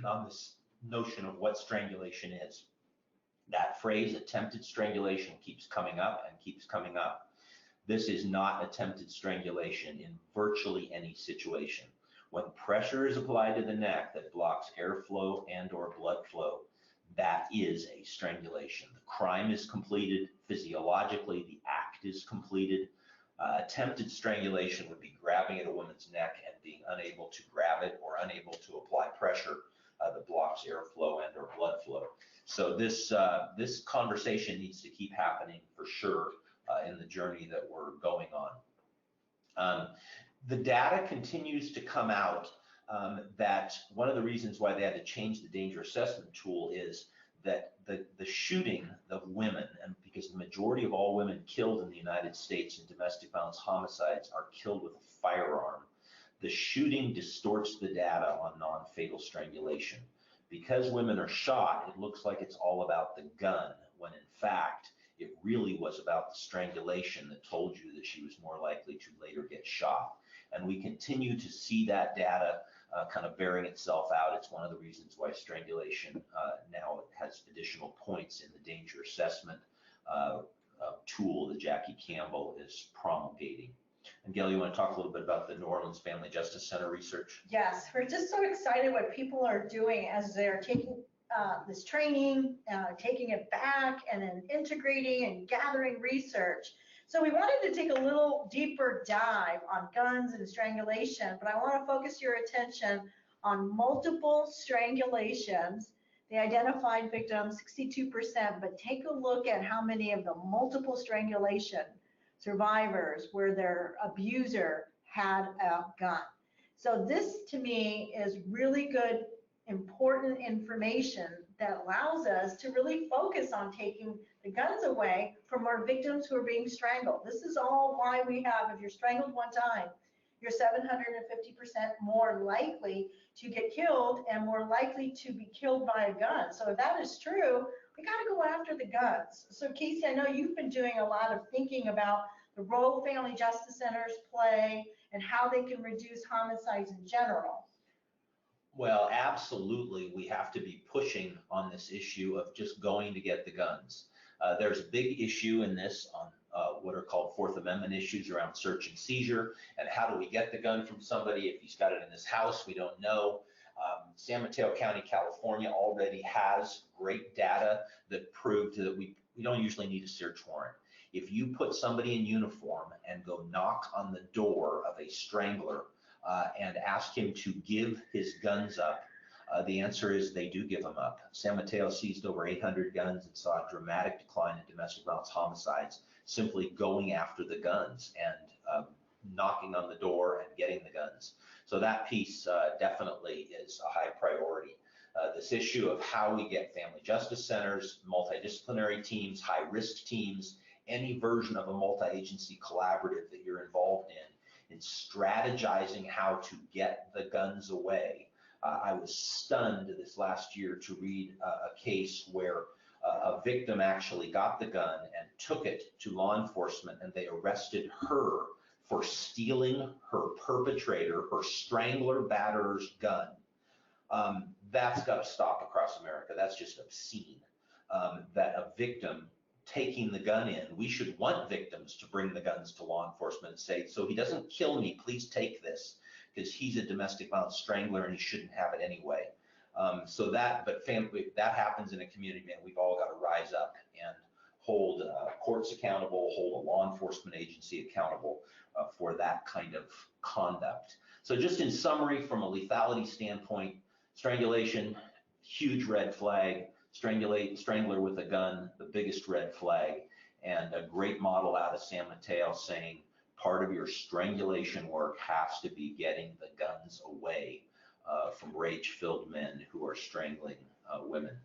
on this notion of what strangulation is. That phrase, attempted strangulation, keeps coming up and keeps coming up. This is not attempted strangulation in virtually any situation. When pressure is applied to the neck that blocks airflow and/or blood flow, that is a strangulation. The crime is completed physiologically, the act is completed. Attempted strangulation would be grabbing at a woman's neck and being unable to grab it or unable to apply pressure that blocks airflow and or blood flow. So this conversation needs to keep happening for sure in the journey that we're going on. The data continues to come out that one of the reasons why they had to change the danger assessment tool is that the shooting of women, and because the majority of all women killed in the United States in domestic violence homicides are killed with a firearm, the shooting distorts the data on non-fatal strangulation. Because women are shot, it looks like it's all about the gun, when in fact, it really was about the strangulation that told you that she was more likely to later get shot. And we continue to see that data kind of bearing itself out. It's one of the reasons why strangulation now has additional points in the danger assessment tool that Jackie Campbell is promulgating. And Gail, you want to talk a little bit about the New Orleans Family Justice Center research? Yes, we're just so excited what people are doing as they're taking this training, taking it back, and then integrating and gathering research. So we wanted to take a little deeper dive on guns and strangulation, but I want to focus your attention on multiple strangulations. They identified victims, 62%, but take a look at how many of the multiple strangulation survivors where their abuser had a gun. So this to me is really good, important information that allows us to really focus on taking the guns away from our victims who are being strangled. This is all why we have, if you're strangled one time, you're 750% more likely to get killed and more likely to be killed by a gun. So if that is true, we got to go after the guns. So Casey, I know you've been doing a lot of thinking about the role family justice centers play and how they can reduce homicides in general. Well, absolutely, we have to be pushing on this issue of just going to get the guns. There's a big issue in this on what are called Fourth Amendment issues around search and seizure, and how do we get the gun from somebody if he's got it in his house, we don't know. San Mateo County, California already has great data that proved that we don't usually need a search warrant. If you put somebody in uniform and go knock on the door of a strangler and ask him to give his guns up, the answer is they do give them up. San Mateo seized over 800 guns and saw a dramatic decline in domestic violence homicides simply going after the guns and knocking on the door and getting the guns. So that piece definitely is a high priority. This issue of how we get family justice centers, multidisciplinary teams, high-risk teams, any version of a multi-agency collaborative that you're involved in strategizing how to get the guns away. I was stunned this last year to read a case where a victim actually got the gun and took it to law enforcement, and they arrested her for stealing her perpetrator, her strangler batterer's gun. That's got to stop across America. That's just obscene. That a victim taking the gun in, we should want victims to bring the guns to law enforcement and say, so he doesn't kill me, please take this, because he's a domestic violence strangler and he shouldn't have it anyway. If that happens in a community, man, we've all got to rise up and hold courts accountable, hold a law enforcement agency accountable for that kind of conduct. So just in summary, from a lethality standpoint, strangulation, huge red flag. Strangler with a gun, the biggest red flag, and a great model out of San Mateo saying part of your strangulation work has to be getting the guns away from rage-filled men who are strangling women.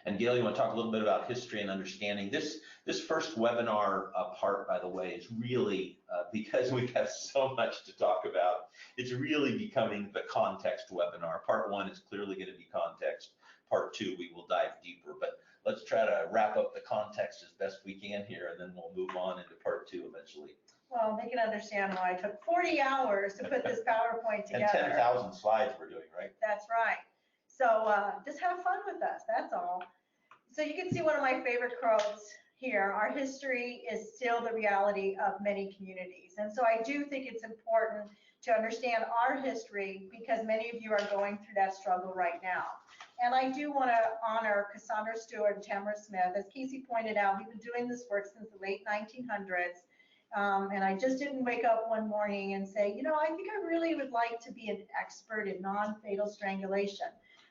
And Gail, you want to talk a little bit about history and understanding? This first webinar part, by the way, is really, because we have so much to talk about, it's really becoming the context webinar. Part 1 is clearly going to be context. Part 2, we will dive deeper, but let's try to wrap up the context as best we can here, and then we'll move on into part 2 eventually. Well, they can understand why it took 40 hours to put this PowerPoint together. And 10,000 slides we're doing, right? That's right. So just have fun with us, that's all. So you can see one of my favorite quotes here. Our history is still the reality of many communities. And so I do think it's important to understand our history because many of you are going through that struggle right now. And I do want to honor Cassandra Stewart and Tamara Smith. As Casey pointed out, we've been doing this work since the late 1900s. And I just didn't wake up one morning and say, you know, I think I really would like to be an expert in non-fatal strangulation.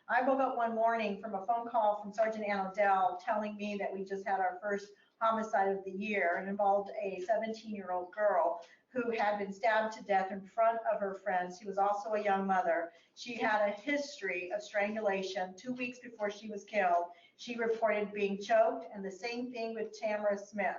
I woke up one morning from a phone call from Sergeant Ann O'Dell telling me that we just had our first homicide of the year and involved a 17-year-old girl who had been stabbed to death in front of her friends. She was also a young mother. She had a history of strangulation. 2 weeks before she was killed, she reported being choked, and the same thing with Tamara Smith.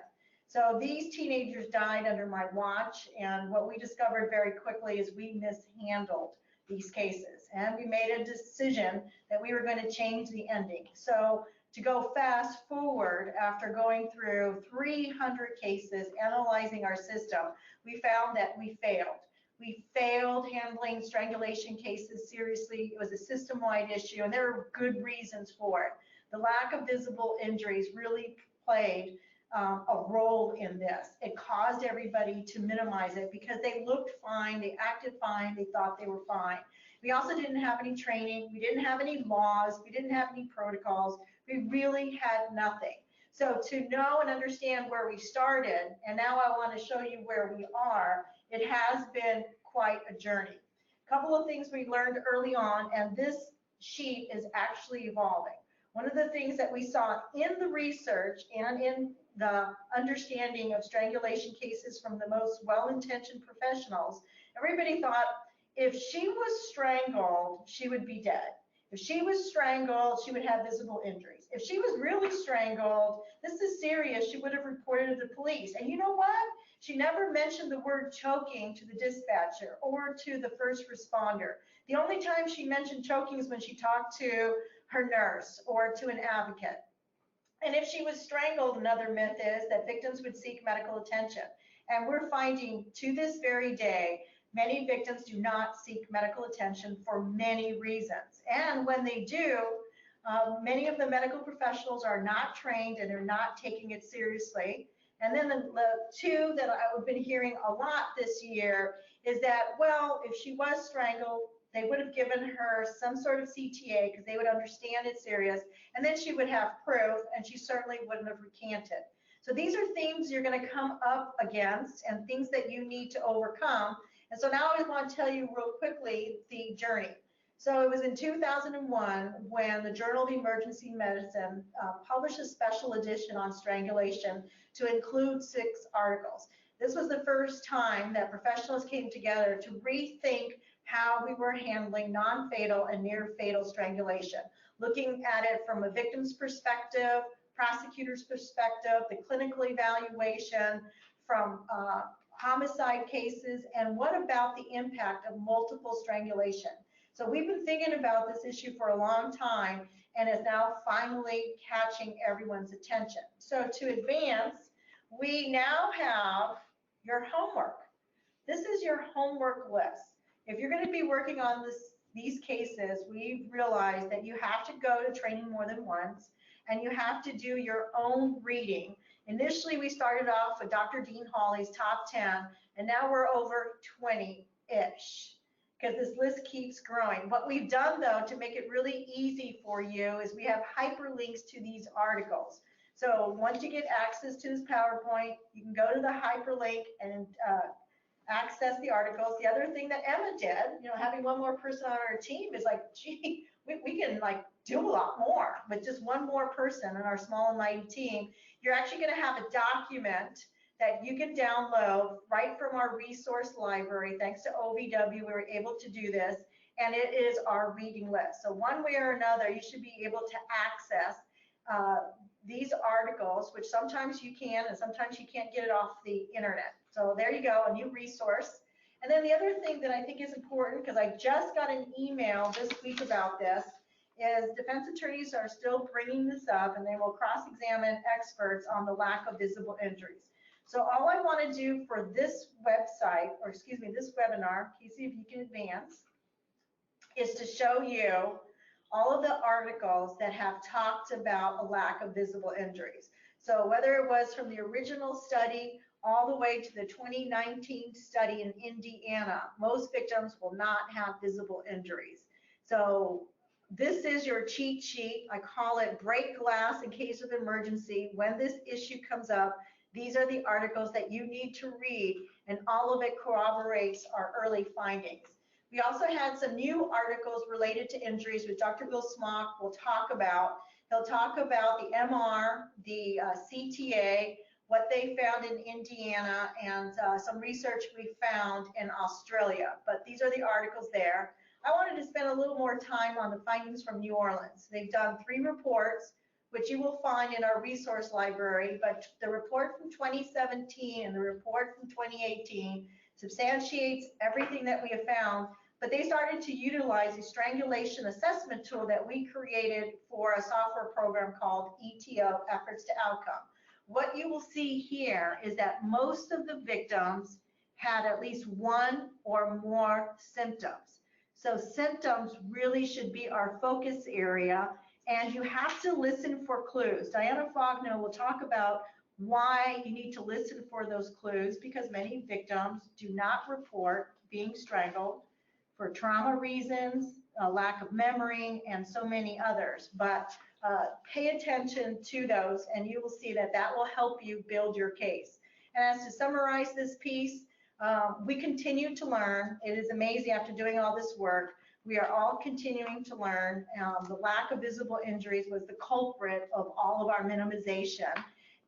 So these teenagers died under my watch, and what we discovered very quickly is we mishandled these cases, and we made a decision that we were going to change the ending. So to go fast forward, after going through 300 cases, analyzing our system, we found that we failed. We failed handling strangulation cases seriously. It was a system-wide issue, and there are good reasons for it. The lack of visible injuries really played a role in this. It caused everybody to minimize it because they looked fine, they acted fine, they thought they were fine. We also didn't have any training, we didn't have any laws, we didn't have any protocols, we really had nothing. So to know and understand where we started, and now I want to show you where we are, it has been quite a journey. A couple of things we learned early on, and this sheet is actually evolving. One of the things that we saw in the research and in the understanding of strangulation cases from the most well-intentioned professionals, everybody thought if she was strangled, she would be dead. If she was strangled, she would have visible injuries. If she was really strangled, this is serious, she would have reported to the police. And you know what? She never mentioned the word choking to the dispatcher or to the first responder. The only time she mentioned choking is when she talked to her nurse or to an advocate. And if she was strangled, another myth is that victims would seek medical attention. And we're finding to this very day, many victims do not seek medical attention for many reasons. And when they do, many of the medical professionals are not trained and they're not taking it seriously. And then the two that I've been hearing a lot this year is that, well, if she was strangled, they would have given her some sort of CTA because they would understand it's serious, and then she would have proof, and she certainly wouldn't have recanted. So these are themes you're going to come up against and things that you need to overcome. And so now I want to tell you real quickly the journey. So it was in 2001 when the Journal of Emergency Medicine published a special edition on strangulation to include 6 articles. This was the first time that professionals came together to rethink how we were handling non-fatal and near-fatal strangulation, looking at it from a victim's perspective, prosecutor's perspective, the clinical evaluation, from homicide cases, and what about the impact of multiple strangulation. So we've been thinking about this issue for a long time, and it's now finally catching everyone's attention. So to advance, we now have your homework. This is your homework list. If you're going to be working on these cases, we realize that you have to go to training more than once, and you have to do your own reading. Initially, we started off with Dr. Dean Hawley's top 10, and now we're over 20-ish, because this list keeps growing. What we've done, though, to make it really easy for you is we have hyperlinks to these articles. So once you get access to this PowerPoint, you can go to the hyperlink and access the articles. The other thing that Emma did, having one more person on our team is like, gee, we can like do a lot more with just one more person in our small and mighty team. You're actually going to have a document that you can download right from our resource library. Thanks to OVW, we were able to do this, and it is our reading list. So one way or another, you should be able to access these articles, which sometimes you can and sometimes you can't get it off the internet. So there you go, a new resource. And then the other thing that I think is important, because I just got an email this week about this, is defense attorneys are still bringing this up, and they will cross-examine experts on the lack of visible injuries. So all I want to do for this website, or excuse me, this webinar, Casey, if you can advance, is to show you all of the articles that have talked about a lack of visible injuries. So whether it was from the original study all the way to the 2019 study in Indiana, most victims will not have visible injuries. So this is your cheat sheet. I call it break glass in case of emergency. When this issue comes up, these are the articles that you need to read, and all of it corroborates our early findings. We also had some new articles related to injuries, which Dr. Bill Smock will talk about. He'll talk about the MR, the CTA, what they found in Indiana, and some research we found in Australia. But these are the articles there. I wanted to spend a little more time on the findings from New Orleans. They've done 3 reports, which you will find in our resource library, but the report from 2017 and the report from 2018 substantiates everything that we have found. But they started to utilize a strangulation assessment tool that we created for a software program called ETO, Efforts to Outcome. What you will see here is that most of the victims had at least one or more symptoms. So symptoms really should be our focus area, and you have to listen for clues. Diana Fogno will talk about why you need to listen for those clues, because many victims do not report being strangled for trauma reasons, a lack of memory, and so many others. But pay attention to those, and you will see that that will help you build your case. And as to summarize this piece, we continue to learn. It is amazing after doing all this work. We are all continuing to learn. The lack of visible injuries was the culprit of all of our minimization.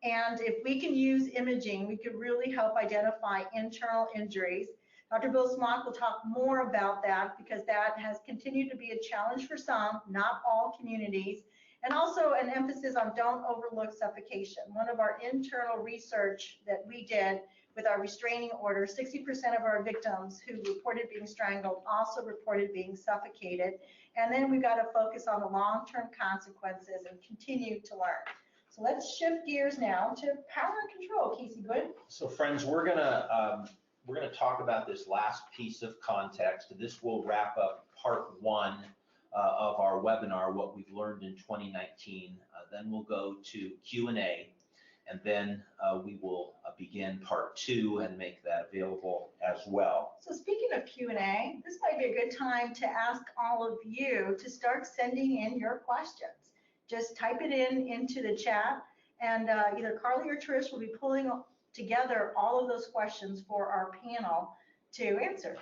And if we can use imaging, we could really help identify internal injuries. Dr. Bill Smock will talk more about that, because that has continued to be a challenge for some, not all communities. And also an emphasis on don't overlook suffocation. One of our internal research that we did with our restraining order, 60% of our victims who reported being strangled also reported being suffocated. And then we've got to focus on the long-term consequences and continue to learn. So let's shift gears now to power and control. Casey, good? So friends, we're gonna talk about this last piece of context. This will wrap up part 1 of our webinar, what we've learned in 2019. Then we'll go to Q&A, and then we will begin part 2 and make that available as well. So speaking of Q&A, this might be a good time to ask all of you to start sending in your questions. Just type it into the chat, and either Carly or Trish will be pulling together all of those questions for our panel to answer.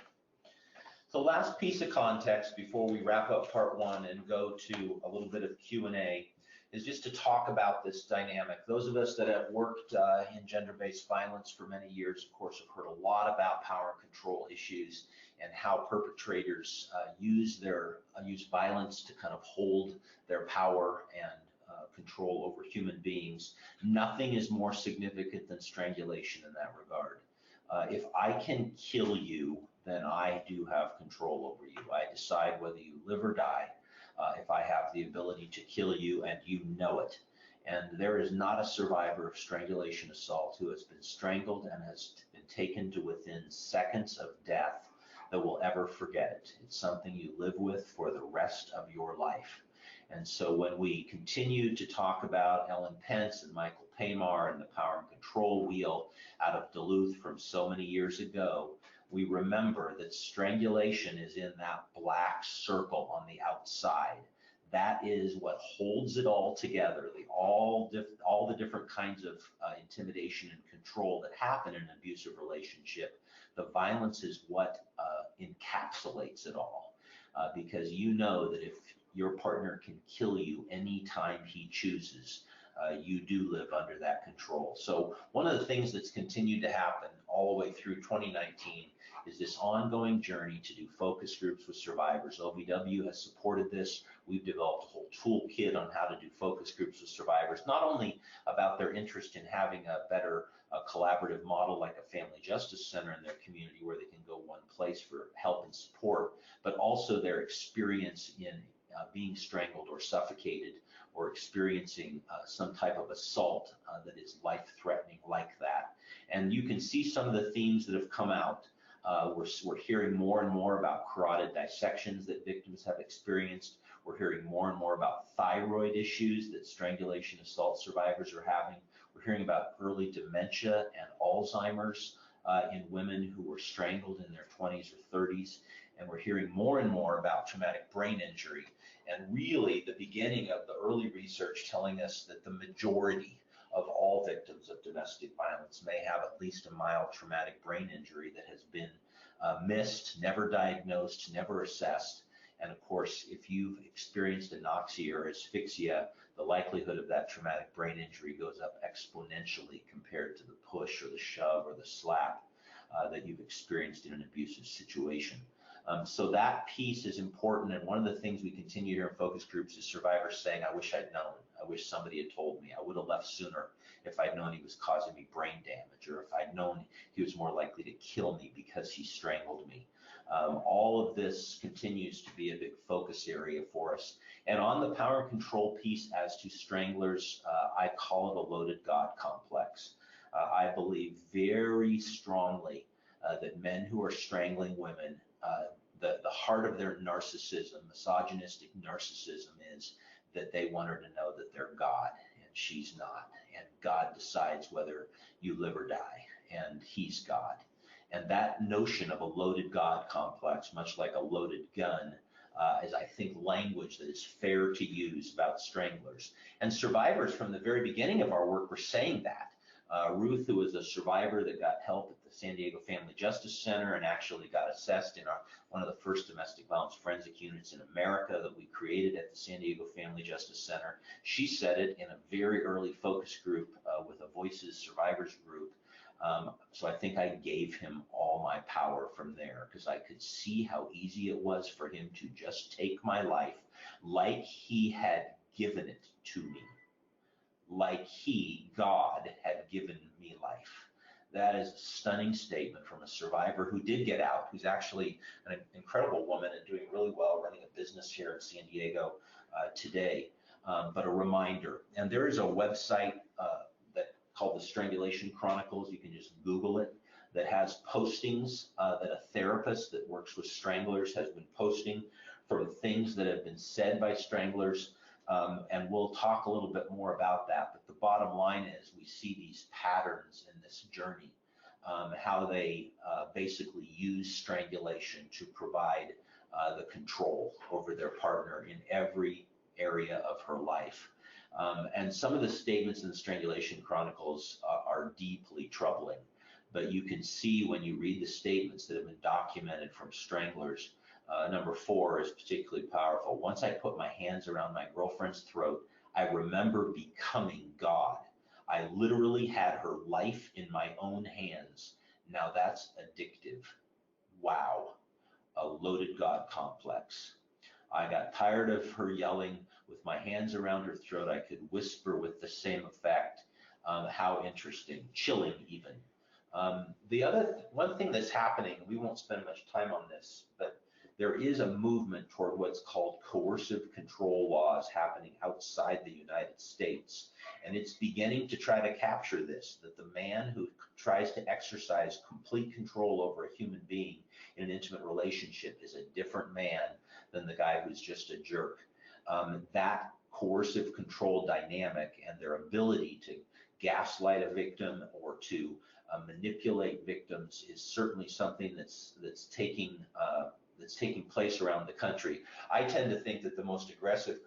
The last piece of context before we wrap up part 1 and go to a little bit of Q&A is just to talk about this dynamic. Those of us that have worked in gender-based violence for many years, of course, have heard a lot about power and control issues and how perpetrators use violence to kind of hold their power and control over human beings. Nothing is more significant than strangulation in that regard. If I can kill you, then I do have control over you. I decide whether you live or die if I have the ability to kill you and you know it. And there is not a survivor of strangulation assault who has been strangled and has been taken to within seconds of death that will ever forget it. It's something you live with for the rest of your life. And so when we continue to talk about Ellen Pence and Michael Paymar and the power and control wheel out of Duluth from so many years ago, we remember that strangulation is in that black circle on the outside. That is what holds it all together, all the different kinds of intimidation and control that happen in an abusive relationship. The violence is what encapsulates it all, because you know that if your partner can kill you anytime he chooses, you do live under that control. So one of the things that's continued to happen all the way through 2019 is this ongoing journey to do focus groups with survivors. OVW has supported this. We've developed a whole toolkit on how to do focus groups with survivors, not only about their interest in having a better collaborative model like a family justice center in their community where they can go one place for help and support, but also their experience in being strangled or suffocated or experiencing some type of assault that is life-threatening like that. And you can see some of the themes that have come out. We're hearing more and more about carotid dissections that victims have experienced. We're hearing more and more about thyroid issues that strangulation assault survivors are having. We're hearing about early dementia and Alzheimer's in women who were strangled in their 20s or 30s. And we're hearing more and more about traumatic brain injury, and really the beginning of the early research telling us that the majority of all victims of domestic violence may have at least a mild traumatic brain injury that has been missed, never diagnosed, never assessed. And of course, if you've experienced anoxia or asphyxia, the likelihood of that traumatic brain injury goes up exponentially compared to the push or the shove or the slap that you've experienced in an abusive situation. So that piece is important, and one of the things we continue here in focus groups is survivors saying, I wish I'd known, I wish somebody had told me, I would have left sooner if I'd known he was causing me brain damage, or if I'd known he was more likely to kill me because he strangled me. All of this continues to be a big focus area for us. And on the power and control piece as to stranglers, I call it a loaded God complex. I believe very strongly that men who are strangling women, the heart of their narcissism, misogynistic narcissism, is that they want her to know that they're God and she's not. And God decides whether you live or die, and he's God. And that notion of a loaded God complex, much like a loaded gun, is, I think, language that is fair to use about stranglers. And survivors from the very beginning of our work were saying that. Ruth, who was a survivor that got help at the San Diego Family Justice Center and actually got assessed in one of the first domestic violence forensic units in America that we created at the San Diego Family Justice Center, she said it in a very early focus group with a Voices Survivors group. So I think I gave him all my power from there, because I could see how easy it was for him to just take my life like he had given it to me. Like he, God, had given me life. That is a stunning statement from a survivor who did get out, who's actually an incredible woman and doing really well, running a business here in San Diego today. But a reminder, and there is a website called the Strangulation Chronicles. You can just Google it, that has postings that a therapist that works with stranglers has been posting from things that have been said by stranglers. And we'll talk a little bit more about that. But the bottom line is we see these patterns in this journey, how they basically use strangulation to provide the control over their partner in every area of her life. And some of the statements in the Strangulation Chronicles are deeply troubling. But you can see when you read the statements that have been documented from stranglers, number 4 is particularly powerful. Once I put my hands around my girlfriend's throat, I remember becoming God. I literally had her life in my own hands. Now that's addictive. Wow. A loaded God complex. I got tired of her yelling. With my hands around her throat, I could whisper with the same effect. How interesting. Chilling even. One thing that's happening, we won't spend much time on this, but there is a movement toward what's called coercive control laws happening outside the United States. And it's beginning to try to capture this, that the man who tries to exercise complete control over a human being in an intimate relationship is a different man than the guy who's just a jerk. That coercive control dynamic and their ability to gaslight a victim or to manipulate victims is certainly something that's taking place around the country. I tend to think that the most aggressive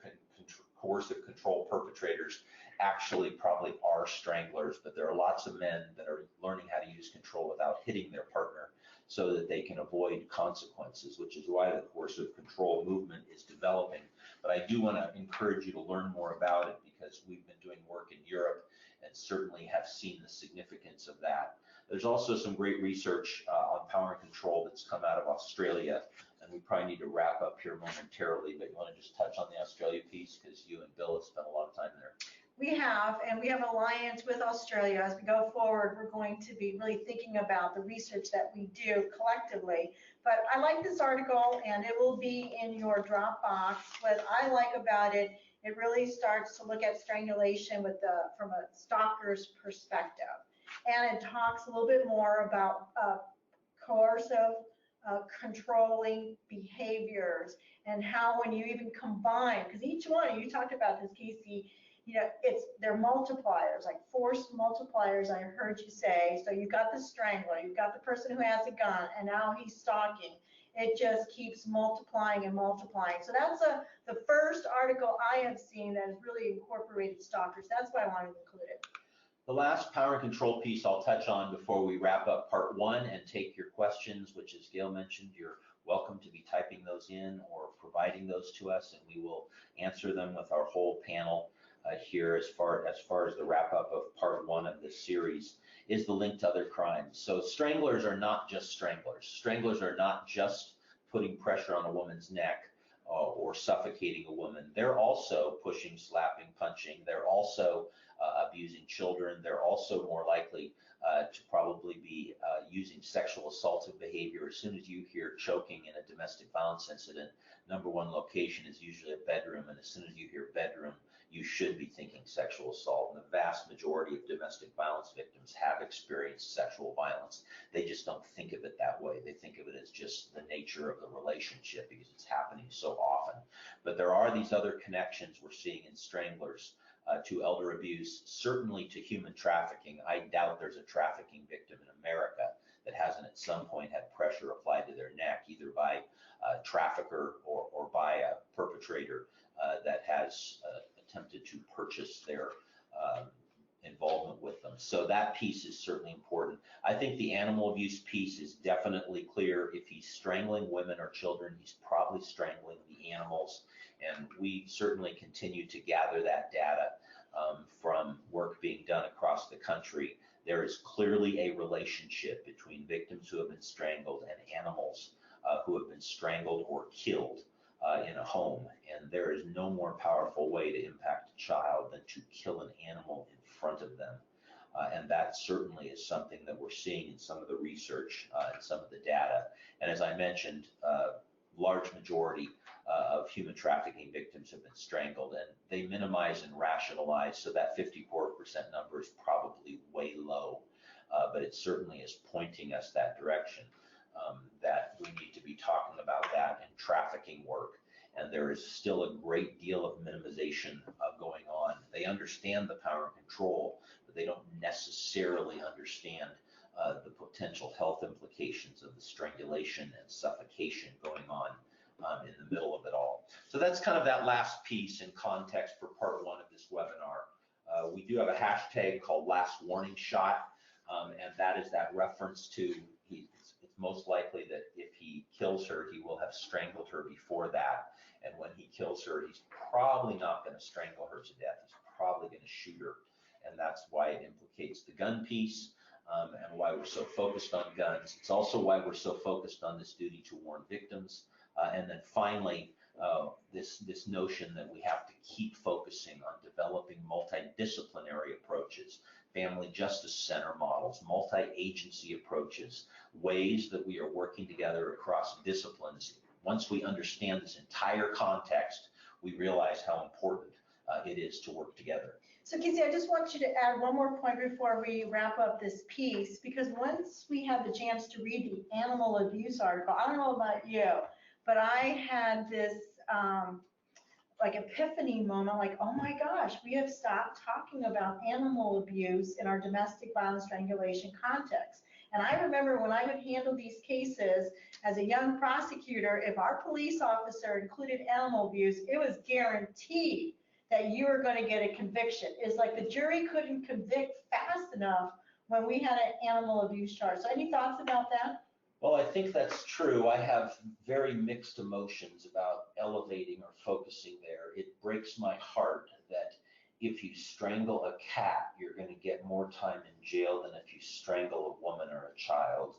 coercive control perpetrators actually probably are stranglers, but there are lots of men that are learning how to use control without hitting their partner so that they can avoid consequences, which is why the coercive control movement is developing. But I do want to encourage you to learn more about it because we've been doing work in Europe and certainly have seen the significance of that. There's also some great research on power and control that's come out of Australia, and we probably need to wrap up here momentarily, but you want to just touch on the Australia piece because you and Bill have spent a lot of time there. We have, and we have an alliance with Australia. As we go forward, we're going to be really thinking about the research that we do collectively. But I like this article, and it will be in your Dropbox. What I like about it, it really starts to look at strangulation from a stalker's perspective. And it talks a little bit more about coercive, controlling behaviors, and how when you even combine, because each one, you talked about this, Casey, they're multipliers, like force multipliers, I heard you say. So you've got the strangler, you've got the person who has a gun, and now he's stalking. It just keeps multiplying and multiplying. So that's the first article I have seen that has really incorporated stalkers. That's why I wanted to include it. The last power and control piece I'll touch on before we wrap up part one and take your questions, which as Gail mentioned, you're welcome to be typing those in or providing those to us, and we will answer them with our whole panel here as far as the wrap up of part one of this series, is the link to other crimes. So stranglers are not just stranglers. Stranglers are not just putting pressure on a woman's neck or suffocating a woman. They're also pushing, slapping, punching. They're also abusing children. They're also more likely to probably be using sexual assaultive behavior. As soon as you hear choking in a domestic violence incident, number one location is usually a bedroom, and as soon as you hear bedroom, you should be thinking sexual assault. And the vast majority of domestic violence victims have experienced sexual violence. They just don't think of it that way. They think of it as just the nature of the relationship because it's happening so often. But there are these other connections we're seeing in stranglers to elder abuse, certainly to human trafficking. I doubt there's a trafficking victim in America that hasn't at some point had pressure applied to their neck, either by a trafficker or by a perpetrator that has attempted to purchase their involvement with them. So that piece is certainly important. I think the animal abuse piece is definitely clear. If he's strangling women or children, he's probably strangling the animals. And we certainly continue to gather that data from work being done across the country. There is clearly a relationship between victims who have been strangled and animals who have been strangled or killed in a home. And there is no more powerful way to impact a child than to kill an animal in front of them. And that certainly is something that we're seeing in some of the research and some of the data. And as I mentioned, large majority of human trafficking victims have been strangled, and they minimize and rationalize, so that 54% number is probably way low, but it certainly is pointing us that direction, that we need to be talking about that in trafficking work. And there is still a great deal of minimization going on. They understand the power and control, but they don't necessarily understand the potential health implications of the strangulation and suffocation going on in the middle of it all. So that's kind of that last piece in context for part one of this webinar. We do have a hashtag called Last Warning Shot, and that is that reference to it's most likely that if he kills her, he will have strangled her before that. And when he kills her, he's probably not going to strangle her to death. He's probably going to shoot her. And that's why it implicates the gun piece. And why we're so focused on guns. It's also why we're so focused on this duty to warn victims. And then finally, this notion that we have to keep focusing on developing multidisciplinary approaches, family justice center models, multi-agency approaches, ways that we are working together across disciplines, once we understand this entire context, we realize how important it is to work together. So Casey, I just want you to add one more point before we wrap up this piece, because once we had the chance to read the animal abuse article, I don't know about you, but I had this like epiphany moment, like, oh my gosh, we have stopped talking about animal abuse in our domestic violence strangulation context. And I remember when I would handle these cases as a young prosecutor, if our police officer included animal abuse, it was guaranteed that you were going to get a conviction. It's like the jury couldn't convict fast enough when we had an animal abuse charge. So any thoughts about that? Well, I think that's true. I have very mixed emotions about elevating or focusing there. It breaks my heart that if you strangle a cat, you're going to get more time in jail than if you strangle a woman or a child.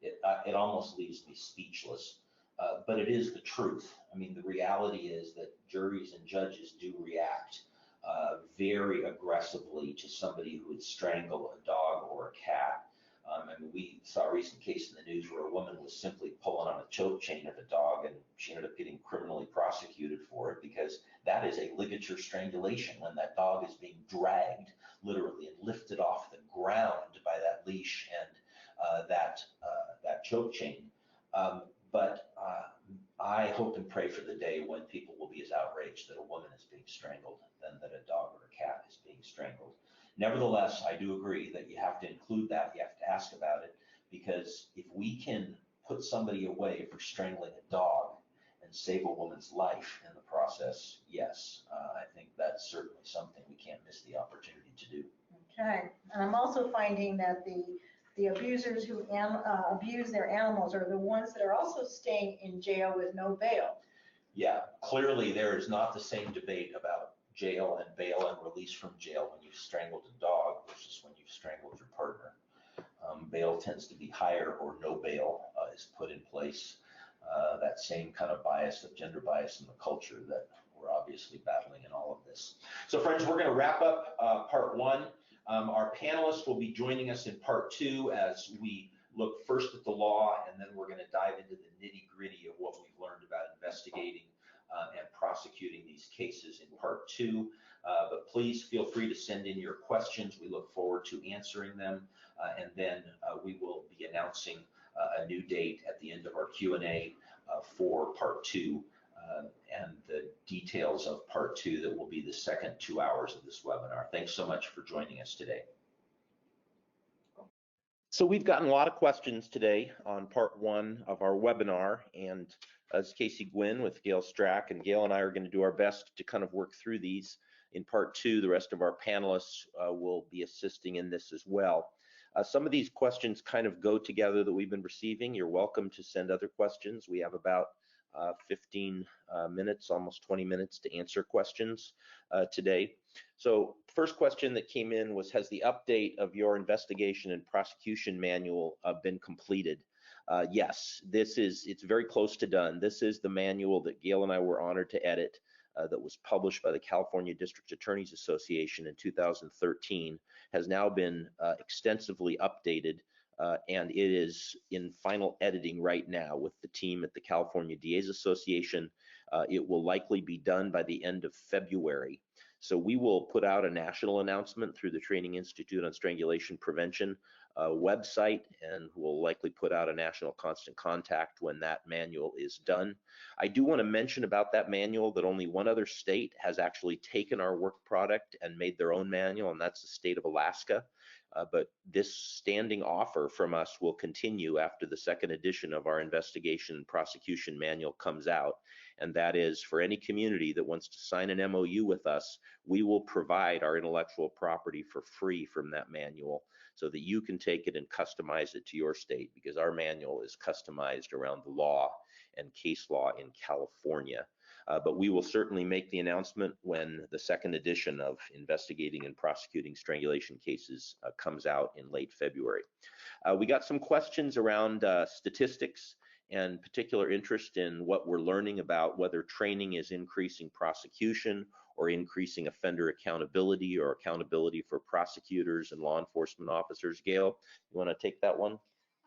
It almost leaves me speechless. But it is the truth. I mean, the reality is that juries and judges do react very aggressively to somebody who would strangle a dog or a cat. I mean, we saw a recent case in the news where a woman was simply pulling on a choke chain of a dog, and she ended up getting criminally prosecuted for it, because that is a ligature strangulation, when that dog is being dragged literally and lifted off the ground by that leash and that choke chain. But I hope and pray for the day when people will be as outraged that a woman is being strangled than that a dog or a cat is being strangled. Nevertheless, I do agree that you have to include that. You have to ask about it, because if we can put somebody away for strangling a dog and save a woman's life in the process, yes, I think that's certainly something we can't miss the opportunity to do. Okay, and I'm also finding that the abusers who abuse their animals are the ones that are also staying in jail with no bail. Yeah, clearly there is not the same debate about jail and bail and release from jail when you've strangled a dog versus when you've strangled your partner. Bail tends to be higher, or no bail is put in place. That same kind of bias, of gender bias in the culture that we're obviously battling in all of this. So friends, we're going to wrap up part one. Our panelists will be joining us in part two as we look first at the law, and then we're going to dive into the nitty-gritty of what we've learned about investigating and prosecuting these cases in part two. But please feel free to send in your questions. We look forward to answering them. And then we will be announcing a new date at the end of our Q&A for part two, and the details of part two that will be the second 2 hours of this webinar. Thanks so much for joining us today. So we've gotten a lot of questions today on part one of our webinar, and as Casey Gwynn with Gail Strack, and Gail and I are going to do our best to kind of work through these. In part two, the rest of our panelists will be assisting in this as well. Some of these questions kind of go together that we've been receiving. You're welcome to send other questions. We have about 15 minutes, almost 20 minutes to answer questions today. So first question that came in was, has the update of your investigation and prosecution manual been completed? Yes, it's very close to done. This is the manual that Gail and I were honored to edit, that was published by the California District Attorneys Association in 2013, has now been extensively updated, and it is in final editing right now with the team at the California DAs Association. It will likely be done by the end of February. So we will put out a national announcement through the Training Institute on Strangulation Prevention website, and we'll likely put out a national constant contact when that manual is done. I do want to mention about that manual that only one other state has actually taken our work product and made their own manual, and that's the state of Alaska. But this standing offer from us will continue after the second edition of our investigation and prosecution manual comes out. And that is, for any community that wants to sign an MOU with us, we will provide our intellectual property for free from that manual, so that you can take it and customize it to your state, because our manual is customized around the law and case law in California. But we will certainly make the announcement when the second edition of Investigating and Prosecuting Strangulation Cases comes out in late February. We got some questions around statistics and particular interest in what we're learning about whether training is increasing prosecution or increasing offender accountability or accountability for prosecutors and law enforcement officers. Gail, you want to take that one?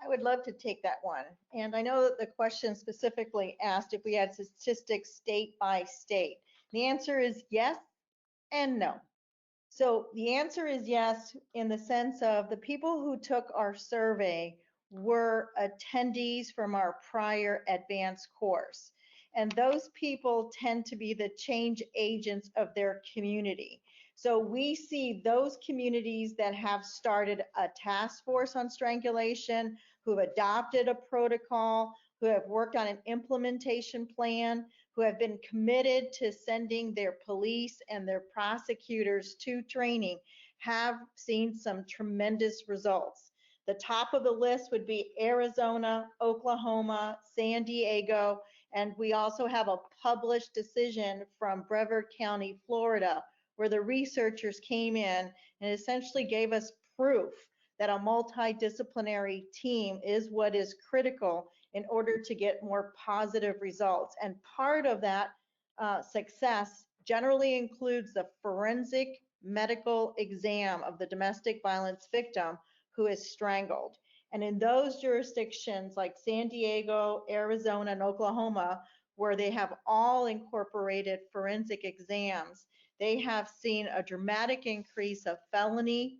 I would love to take that one. And I know that the question specifically asked if we had statistics state by state. The answer is yes and no. So the answer is yes, in the sense of the people who took our survey were attendees from our prior advanced course. And those people tend to be the change agents of their community. So we see those communities that have started a task force on strangulation, who have adopted a protocol, who have worked on an implementation plan, who have been committed to sending their police and their prosecutors to training, have seen some tremendous results. The top of the list would be Arizona, Oklahoma, San Diego, and we also have a published decision from Brevard County, Florida, where the researchers came in and essentially gave us proof that a multidisciplinary team is what is critical in order to get more positive results. And part of that success generally includes the forensic medical exam of the domestic violence victim who is strangled. And in those jurisdictions like San Diego, Arizona, and Oklahoma, where they have all incorporated forensic exams, they have seen a dramatic increase of felony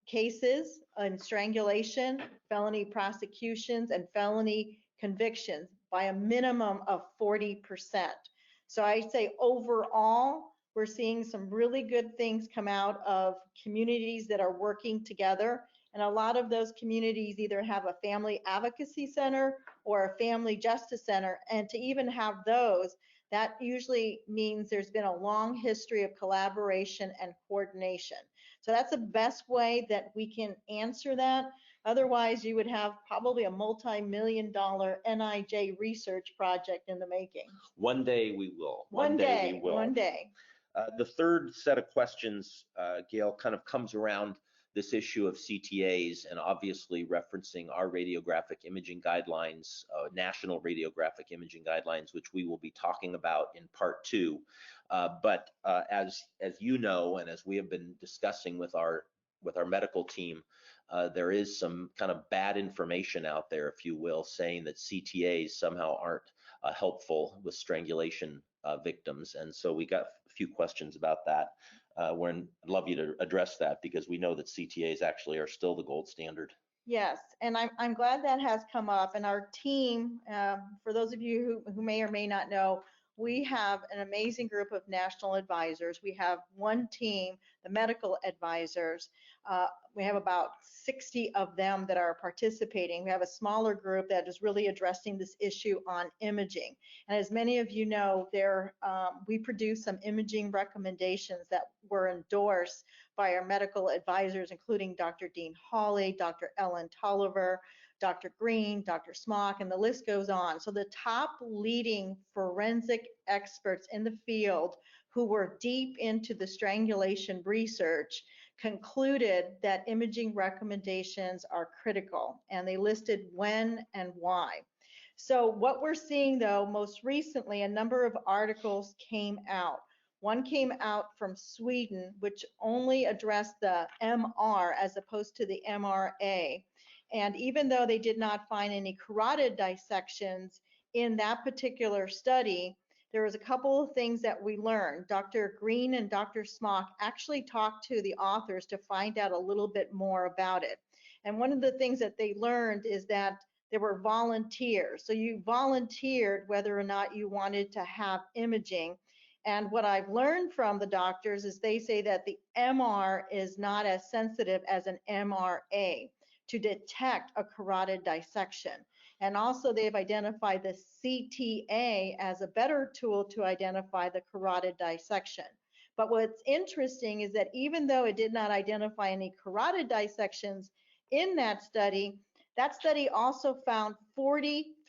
cases in strangulation, felony prosecutions, and felony convictions by a minimum of 40%. So I say overall, we're seeing some really good things come out of communities that are working together. And a lot of those communities either have a family advocacy center or a family justice center. And to even have those, that usually means there's been a long history of collaboration and coordination. So that's the best way that we can answer that. Otherwise, you would have probably a multi-million-dollar NIJ research project in the making. One day we will. One day we will. One day. The third set of questions, Gail, kind of comes around this issue of CTAs and obviously referencing our radiographic imaging guidelines, national radiographic imaging guidelines, which we will be talking about in part 2. But as you know, and as we have been discussing with our medical team, there is some kind of bad information out there, if you will, saying that CTAs somehow aren't helpful with strangulation victims. And so we got a few questions about that. I'd love you to address that, because we know that CTAs actually are still the gold standard. Yes, and I'm glad that has come up. And our team, for those of you who may or may not know, we have an amazing group of national advisors. We have one team, the medical advisors. We have about 60 of them that are participating. We have a smaller group that is really addressing this issue on imaging. And as many of you know, we produced some imaging recommendations that were endorsed by our medical advisors, including Dr. Dean Hawley, Dr. Ellen Tolliver, Dr. Green, Dr. Smock, and the list goes on. So the top leading forensic experts in the field who were deep into the strangulation research concluded that imaging recommendations are critical, and they listed when and why. So what we're seeing, though, most recently, a number of articles came out. One came out from Sweden, which only addressed the MR as opposed to the MRA. And even though they did not find any carotid dissections in that particular study, there was a couple of things that we learned. Dr. Green and Dr. Smock actually talked to the authors to find out a little bit more about it. And one of the things that they learned is that there were volunteers. So you volunteered whether or not you wanted to have imaging. And what I've learned from the doctors is they say that the MR is not as sensitive as an MRA to detect a carotid dissection. And also they've identified the CTA as a better tool to identify the carotid dissection. But what's interesting is that even though it did not identify any carotid dissections in that study also found 43%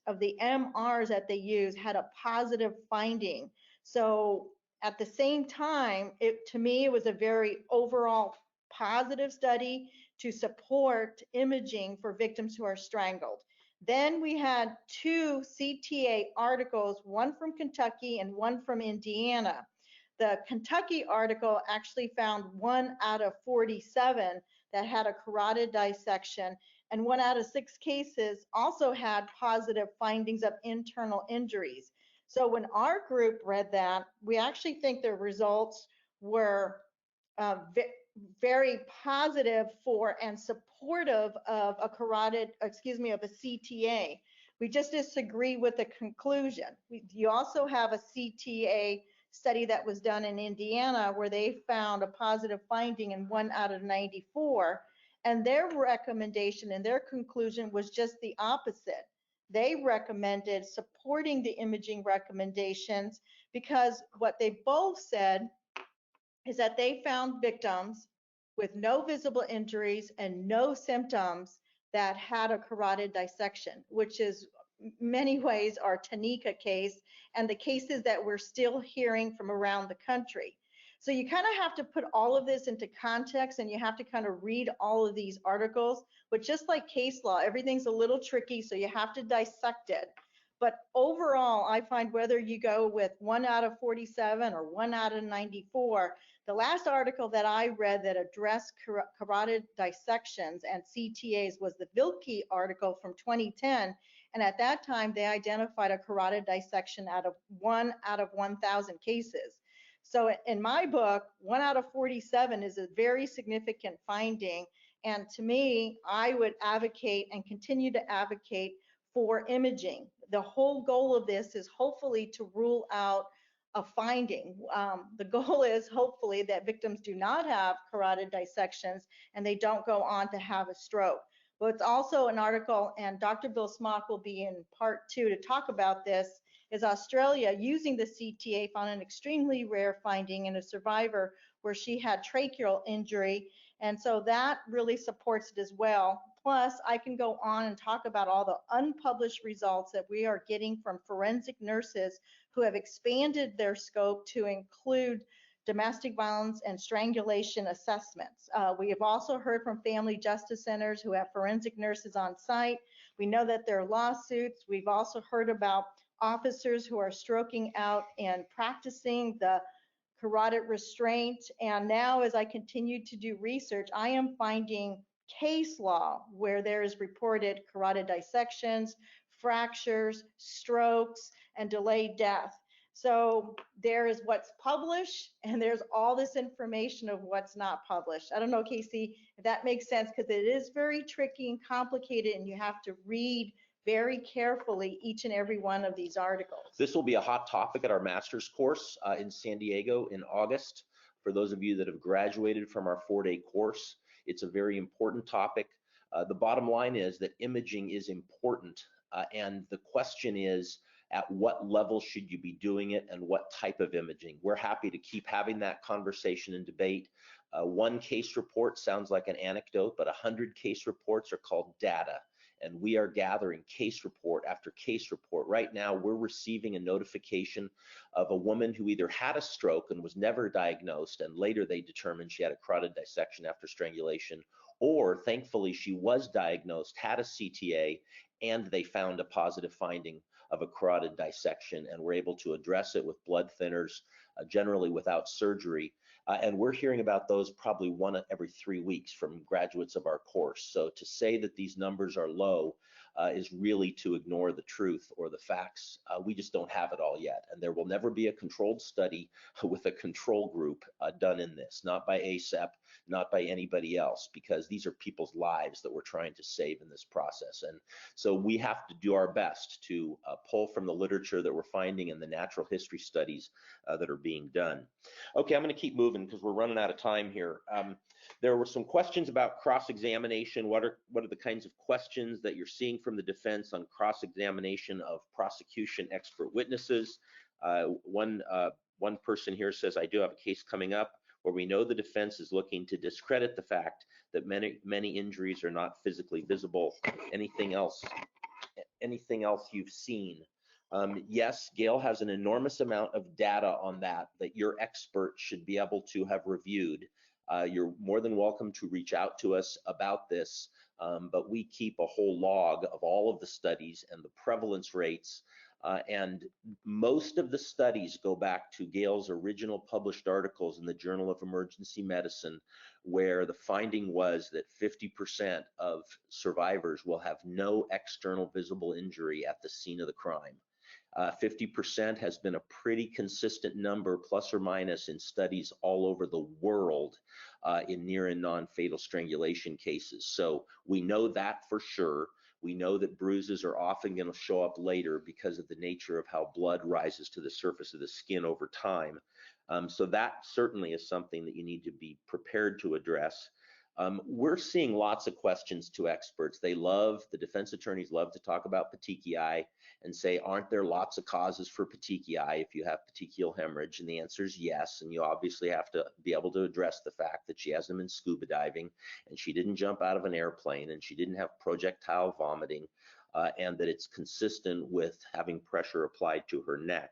of the MRs that they used had a positive finding. So at the same time, to me, it was a very overall positive study to support imaging for victims who are strangled. Then we had 2 CTA articles, one from Kentucky and one from Indiana. The Kentucky article actually found 1 out of 47 that had a carotid dissection, and 1 out of 6 cases also had positive findings of internal injuries. So when our group read that, we actually think the results were very positive for and supportive of a carotid, excuse me, of a CTA. We just disagree with the conclusion. You also have a CTA study that was done in Indiana where they found a positive finding in 1 out of 94, and their recommendation and their conclusion was just the opposite. They recommended supporting the imaging recommendations because what they both said is that they found victims with no visible injuries and no symptoms that had a carotid dissection, which is many ways our Tanika case and the cases that we're still hearing from around the country. So you kind of have to put all of this into context, and you have to kind of read all of these articles. But just like case law, everything's a little tricky, so you have to dissect it. But overall, I find whether you go with 1 out of 47 or 1 out of 94, the last article that I read that addressed carotid dissections and CTAs was the Vilke article from 2010. And at that time, they identified a carotid dissection out of 1 out of 1,000 cases. So in my book, 1 out of 47 is a very significant finding. And to me, I would advocate and continue to advocate for imaging. The whole goal of this is hopefully to rule out a finding. The goal is hopefully that victims do not have carotid dissections and they don't go on to have a stroke. But it's also an article, and Dr. Bill Smock will be in part 2 to talk about this, is Australia using the CTA found an extremely rare finding in a survivor where she had tracheal injury. And so that really supports it as well. Plus, I can go on and talk about all the unpublished results that we are getting from forensic nurses who have expanded their scope to include domestic violence and strangulation assessments. We have also heard from family justice centers who have forensic nurses on site. We know that there are lawsuits. We've also heard about officers who are stroking out and practicing the carotid restraint. And now, as I continue to do research, I am finding case law where there is reported carotid dissections, fractures, strokes, and delayed death. So there is what's published, and there's all this information of what's not published. I don't know, Casey, if that makes sense, because it is very tricky and complicated, and you have to read very carefully each and every one of these articles. This will be a hot topic at our master's course in San Diego in August. For those of you that have graduated from our 4-day course, it's a very important topic. The bottom line is that imaging is important, and the question is, at what level should you be doing it and what type of imaging? We're happy to keep having that conversation and debate. One case report sounds like an anecdote, but 100 case reports are called data. And we are gathering case report after case report. Right now, we're receiving a notification of a woman who either had a stroke and was never diagnosed, and later they determined she had a carotid dissection after strangulation, or thankfully she was diagnosed, had a CTA, and they found a positive finding of a carotid dissection and were able to address it with blood thinners, generally without surgery. And we're hearing about those probably 1 every 3 weeks from graduates of our course. So to say that these numbers are low is really to ignore the truth or the facts. We just don't have it all yet. And there will never be a controlled study with a control group done in this, not by ASAP, not by anybody else, because these are people's lives that we're trying to save in this process. And so we have to do our best to pull from the literature that we're finding in the natural history studies that are being done. Okay, I'm going to keep moving because we're running out of time here. There were some questions about cross-examination. What are the kinds of questions that you're seeing from the defense on cross-examination of prosecution expert witnesses? One person here says, I do have a case coming up where we know the defense is looking to discredit the fact that many injuries are not physically visible. Anything else you've seen? Yes, Gail has an enormous amount of data on that your expert should be able to have reviewed. You're more than welcome to reach out to us about this, but we keep a whole log of all of the studies and the prevalence rates And most of the studies go back to Gail's original published articles in the Journal of Emergency Medicine, where the finding was that 50% of survivors will have no external visible injury at the scene of the crime. 50% has been a pretty consistent number, plus or minus, in studies all over the world in near and non-fatal strangulation cases. So we know that for sure. We know that bruises are often going to show up later because of the nature of how blood rises to the surface of the skin over time. So that certainly is something that you need to be prepared to address. We're seeing lots of questions to experts. The defense attorneys love to talk about petechiae and say, aren't there lots of causes for petechiae if you have petechial hemorrhage? And the answer is yes. And you obviously have to be able to address the fact that she hasn't been scuba diving, and she didn't jump out of an airplane, and she didn't have projectile vomiting, and that it's consistent with having pressure applied to her neck.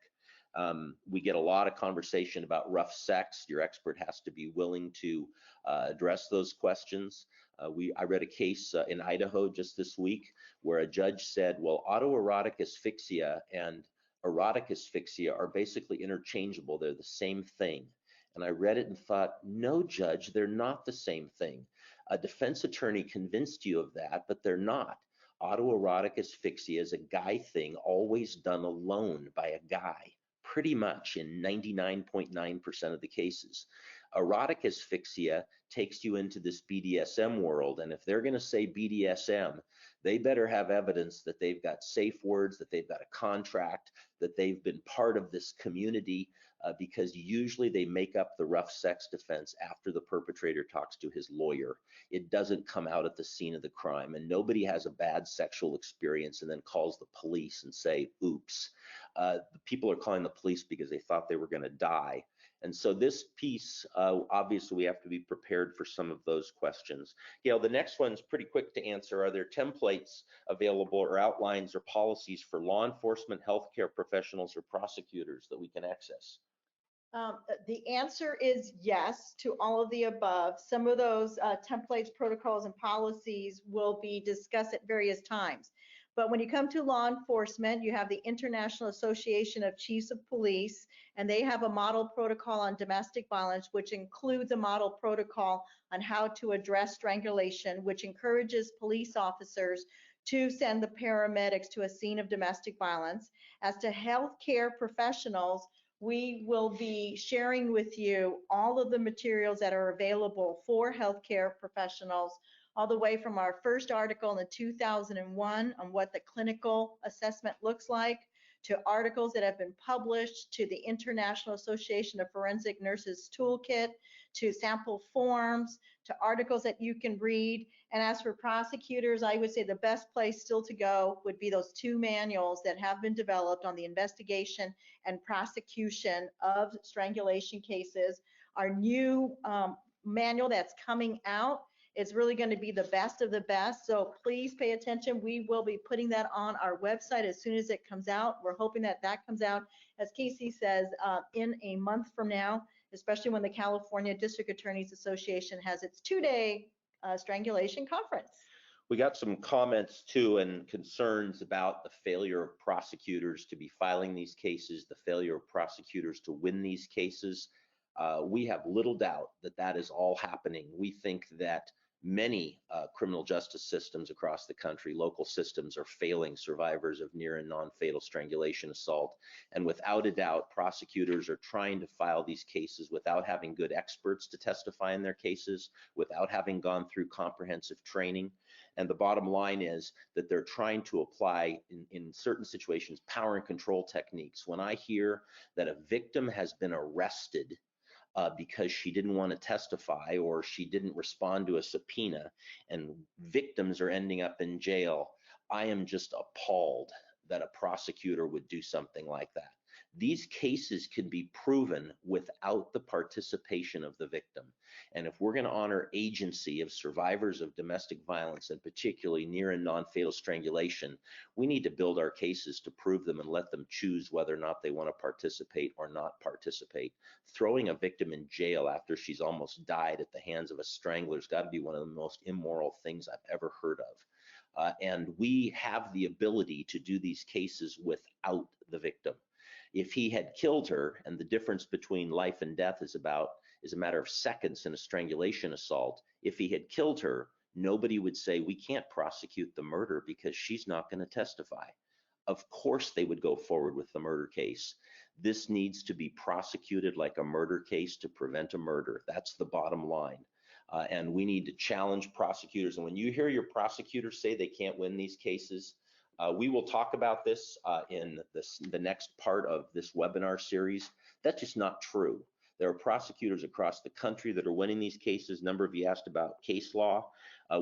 We get a lot of conversation about rough sex. Your expert has to be willing to address those questions. I read a case in Idaho just this week where a judge said, well, autoerotic asphyxia and erotic asphyxia are basically interchangeable. They're the same thing. And I read it and thought, no, judge, they're not the same thing. A defense attorney convinced you of that, but they're not. Autoerotic asphyxia is a guy thing, always done alone by a guy, pretty much in 99.9% of the cases. Erotic asphyxia takes you into this BDSM world, and if they're going to say BDSM, they better have evidence that they've got safe words, that they've got a contract, that they've been part of this community, because usually they make up the rough sex defense after the perpetrator talks to his lawyer. It doesn't come out at the scene of the crime, and nobody has a bad sexual experience and then calls the police and say, oops. The people are calling the police because they thought they were going to die. And so this piece, obviously we have to be prepared for some of those questions. Gail, the next one's pretty quick to answer. Are there templates available or outlines or policies for law enforcement, healthcare professionals, or prosecutors that we can access? The answer is yes to all of the above. Some of those templates, protocols, and policies will be discussed at various times. But when you come to law enforcement, you have the International Association of Chiefs of Police, and they have a model protocol on domestic violence, which includes a model protocol on how to address strangulation, which encourages police officers to send the paramedics to a scene of domestic violence. As to healthcare professionals, we will be sharing with you all of the materials that are available for healthcare professionals, all the way from our first article in 2001 on what the clinical assessment looks like, to articles that have been published, to the International Association of Forensic Nurses Toolkit, to sample forms, to articles that you can read. And as for prosecutors, I would say the best place still to go would be those two manuals that have been developed on the investigation and prosecution of strangulation cases. Our new manual that's coming out, it's really going to be the best of the best. So please pay attention. We will be putting that on our website as soon as it comes out. We're hoping that that comes out, as Casey says, in a month from now, especially when the California District Attorneys Association has its two-day strangulation conference. We got some comments too and concerns about the failure of prosecutors to be filing these cases, the failure of prosecutors to win these cases. We have little doubt that that is all happening. We think that many criminal justice systems across the country, local systems, are failing survivors of near and non-fatal strangulation assault. And without a doubt, prosecutors are trying to file these cases without having good experts to testify in their cases, without having gone through comprehensive training. And the bottom line is that they're trying to apply, in certain situations, power and control techniques. When I hear that a victim has been arrested because she didn't want to testify or she didn't respond to a subpoena, and victims are ending up in jail, I am just appalled that a prosecutor would do something like that. These cases can be proven without the participation of the victim. And if we're going to honor agency of survivors of domestic violence, and particularly near and non-fatal strangulation, we need to build our cases to prove them and let them choose whether or not they want to participate or not participate. Throwing a victim in jail after she's almost died at the hands of a strangler has got to be one of the most immoral things I've ever heard of. And we have the ability to do these cases without If he had killed her, and the difference between life and death is a matter of seconds in a strangulation assault, if he had killed her, nobody would say we can't prosecute the murder because she's not going to testify. Of course they would go forward with the murder case. This needs to be prosecuted like a murder case to prevent a murder. That's the bottom line. And we need to challenge prosecutors. And when you hear your prosecutors say they can't win these cases, we will talk about this in the next part of this webinar series. That's just not true. There are prosecutors across the country that are winning these cases. A number of you asked about case law.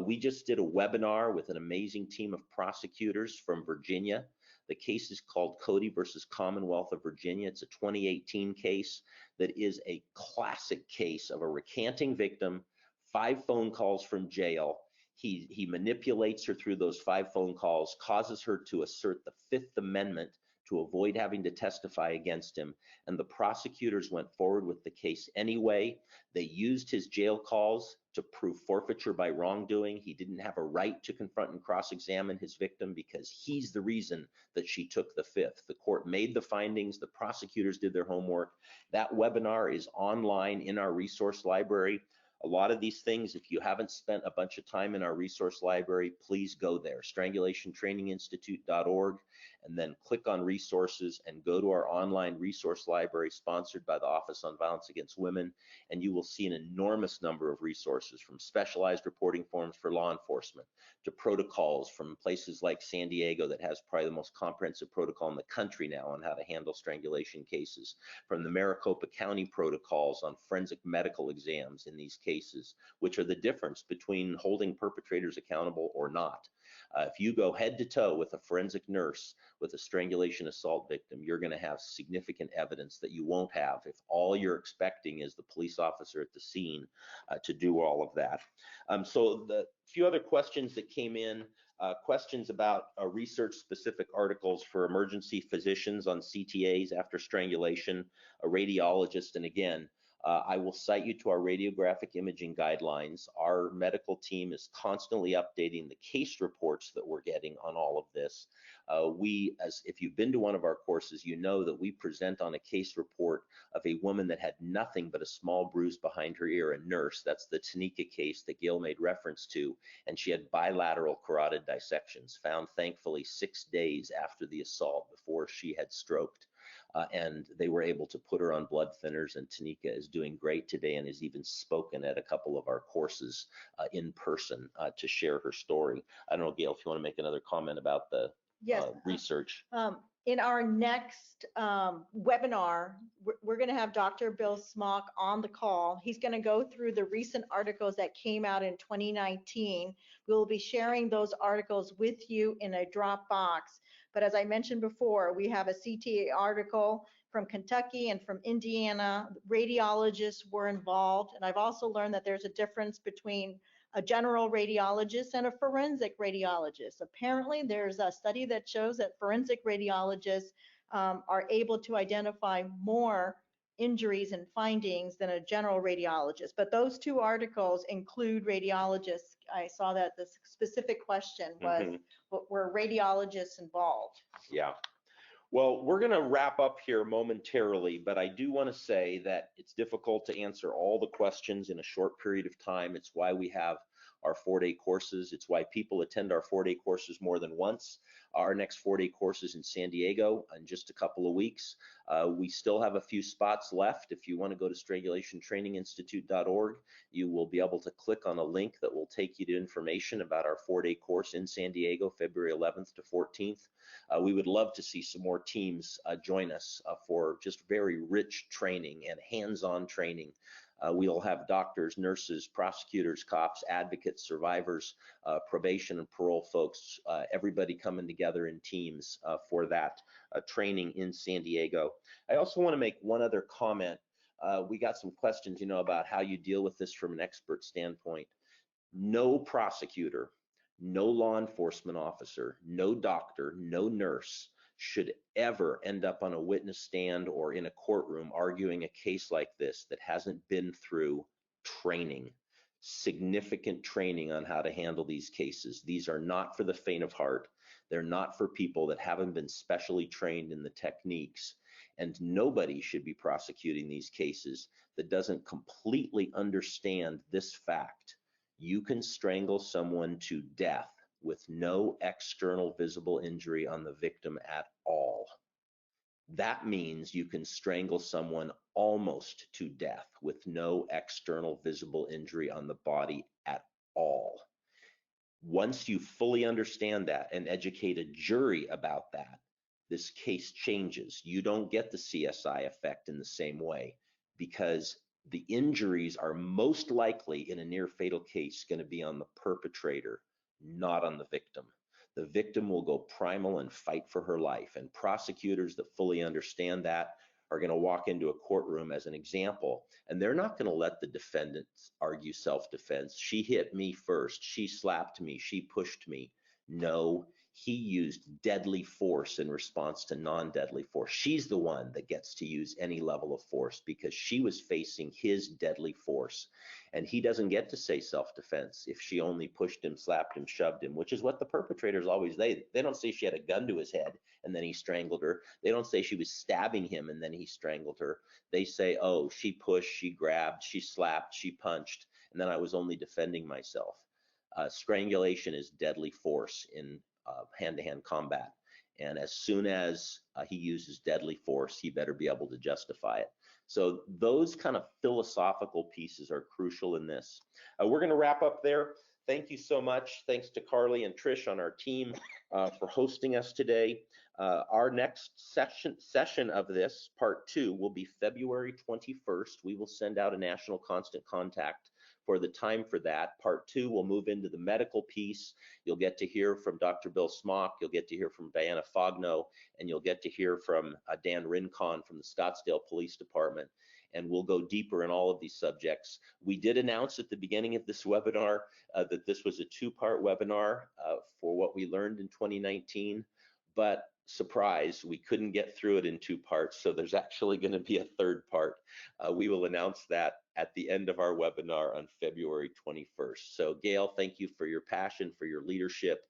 We just did a webinar with an amazing team of prosecutors from Virginia. The case is called Cody versus Commonwealth of Virginia. It's a 2018 case that is a classic case of a recanting victim, 5 phone calls from jail. He manipulates her through those 5 phone calls, causes her to assert the Fifth Amendment to avoid having to testify against him. And the prosecutors went forward with the case anyway. They used his jail calls to prove forfeiture by wrongdoing. He didn't have a right to confront and cross-examine his victim because he's the reason that she took the Fifth. The court made the findings. The prosecutors did their homework. That webinar is online in our resource library. A lot of these things, if you haven't spent a bunch of time in our resource library, please go there, strangulationtraininginstitute.org, and then click on resources and go to our online resource library sponsored by the Office on Violence Against Women, and you will see an enormous number of resources, from specialized reporting forms for law enforcement to protocols from places like San Diego that has probably the most comprehensive protocol in the country now on how to handle strangulation cases, from the Maricopa County protocols on forensic medical exams in these cases, which are the difference between holding perpetrators accountable or not. If you go head to toe with a forensic nurse with a strangulation assault victim, you're going to have significant evidence that you won't have if all you're expecting is the police officer at the scene to do all of that. So the few other questions that came in, questions about research-specific articles for emergency physicians on CTAs after strangulation, a radiologist, and again, I will cite you to our radiographic imaging guidelines. Our medical team is constantly updating the case reports that we're getting on all of this. If you've been to one of our courses, you know that we present on a case report of a woman that had nothing but a small bruise behind her ear, a nurse. That's the Tanika case that Gail made reference to, and she had bilateral carotid dissections, found thankfully 6 days after the assault before she had stroked. And they were able to put her on blood thinners, and Tanika is doing great today and has even spoken at a couple of our courses in person to share her story. I don't know, Gail, if you want to make another comment about the research. In our next webinar, we're going to have Dr. Bill Smock on the call. He's going to go through the recent articles that came out in 2019. We will be sharing those articles with you in a Dropbox. But as I mentioned before, we have a CTA article from Kentucky and from Indiana. Radiologists were involved. And I've also learned that there's a difference between a general radiologist and a forensic radiologist. Apparently, there's a study that shows that forensic radiologists are able to identify more injuries and findings than a general radiologist. But those 2 articles include radiologists. I saw that the specific question was, were radiologists involved? Yeah. Well, we're going to wrap up here momentarily, but I do want to say that it's difficult to answer all the questions in a short period of time. It's why we have our 4-day courses. It's why people attend our 4-day courses more than once. Our next 4-day course is in San Diego in just a couple of weeks. We still have a few spots left. If you want to go to strangulationtraininginstitute.org, you will be able to click on a link that will take you to information about our 4-day course in San Diego, February 11th to 14th. We would love to see some more teams join us for just very rich training and hands-on training. We'll have doctors, nurses, prosecutors, cops, advocates, survivors, probation and parole folks, everybody coming together in teams for that training in San Diego. I also want to make one other comment. We got some questions, about how you deal with this from an expert standpoint. No prosecutor, no law enforcement officer, no doctor, no nurse should ever end up on a witness stand or in a courtroom arguing a case like this that hasn't been through training, significant training on how to handle these cases. These are not for the faint of heart. They're not for people that haven't been specially trained in the techniques. And nobody should be prosecuting these cases that doesn't completely understand this fact. You can strangle someone to death with no external visible injury on the victim at all. That means you can strangle someone almost to death with no external visible injury on the body at all. Once you fully understand that and educate a jury about that, this case changes. You don't get the CSI effect in the same way, because the injuries are most likely in a near fatal case going to be on the perpetrator, not on the victim. The victim will go primal and fight for her life. And prosecutors that fully understand that are going to walk into a courtroom as an example, and they're not going to let the defendant argue self-defense. She hit me first. She slapped me. She pushed me. No, he used deadly force in response to non-deadly force. She's the one that gets to use any level of force because she was facing his deadly force. And he doesn't get to say self-defense if she only pushed him, slapped him, shoved him, which is what the perpetrators always, they don't say she had a gun to his head and then he strangled her. They don't say she was stabbing him and then he strangled her. They say, oh, she pushed, she grabbed, she slapped, she punched, and then I was only defending myself. Strangulation is deadly force in hand-to-hand combat. And as soon as he uses deadly force, he better be able to justify it. So those kind of philosophical pieces are crucial in this. We're going to wrap up there. Thank you so much. Thanks to Carly and Trish on our team for hosting us today. Our next session of this, part 2, will be February 21st. We will send out a national constant contact for the time for that. Part 2 will move into the medical piece. You'll get to hear from Dr. Bill Smock, you'll get to hear from Diana Fogno, and you'll get to hear from Dan Rincon from the Scottsdale Police Department. And we'll go deeper in all of these subjects. We did announce at the beginning of this webinar that this was a 2-part webinar for what we learned in 2019, but surprise, we couldn't get through it in 2 parts, so there's actually going to be a 3rd part. We will announce that at the end of our webinar on February 21st. So Gail, thank you for your passion, for your leadership.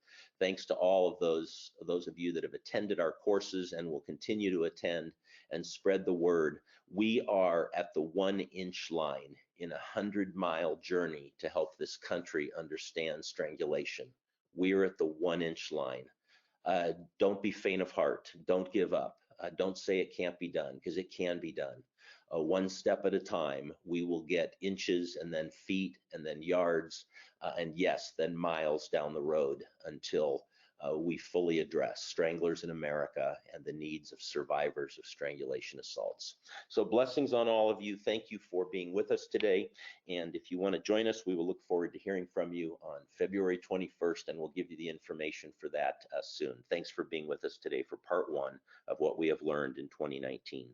Thanks to all of those of you that have attended our courses and will continue to attend and spread the word. We are at the 1-inch line in a 100-mile journey to help this country understand strangulation. We are at the 1-inch line. Don't be faint of heart. Don't give up. Don't say it can't be done, because it can be done. One step at a time, we will get inches and then feet and then yards and yes, then miles down the road until we fully address stranglers in America and the needs of survivors of strangulation assaults. So blessings on all of you. Thank you for being with us today. And if you want to join us, we will look forward to hearing from you on February 21st, and we'll give you the information for that soon. Thanks for being with us today for part 1 of what we have learned in 2019.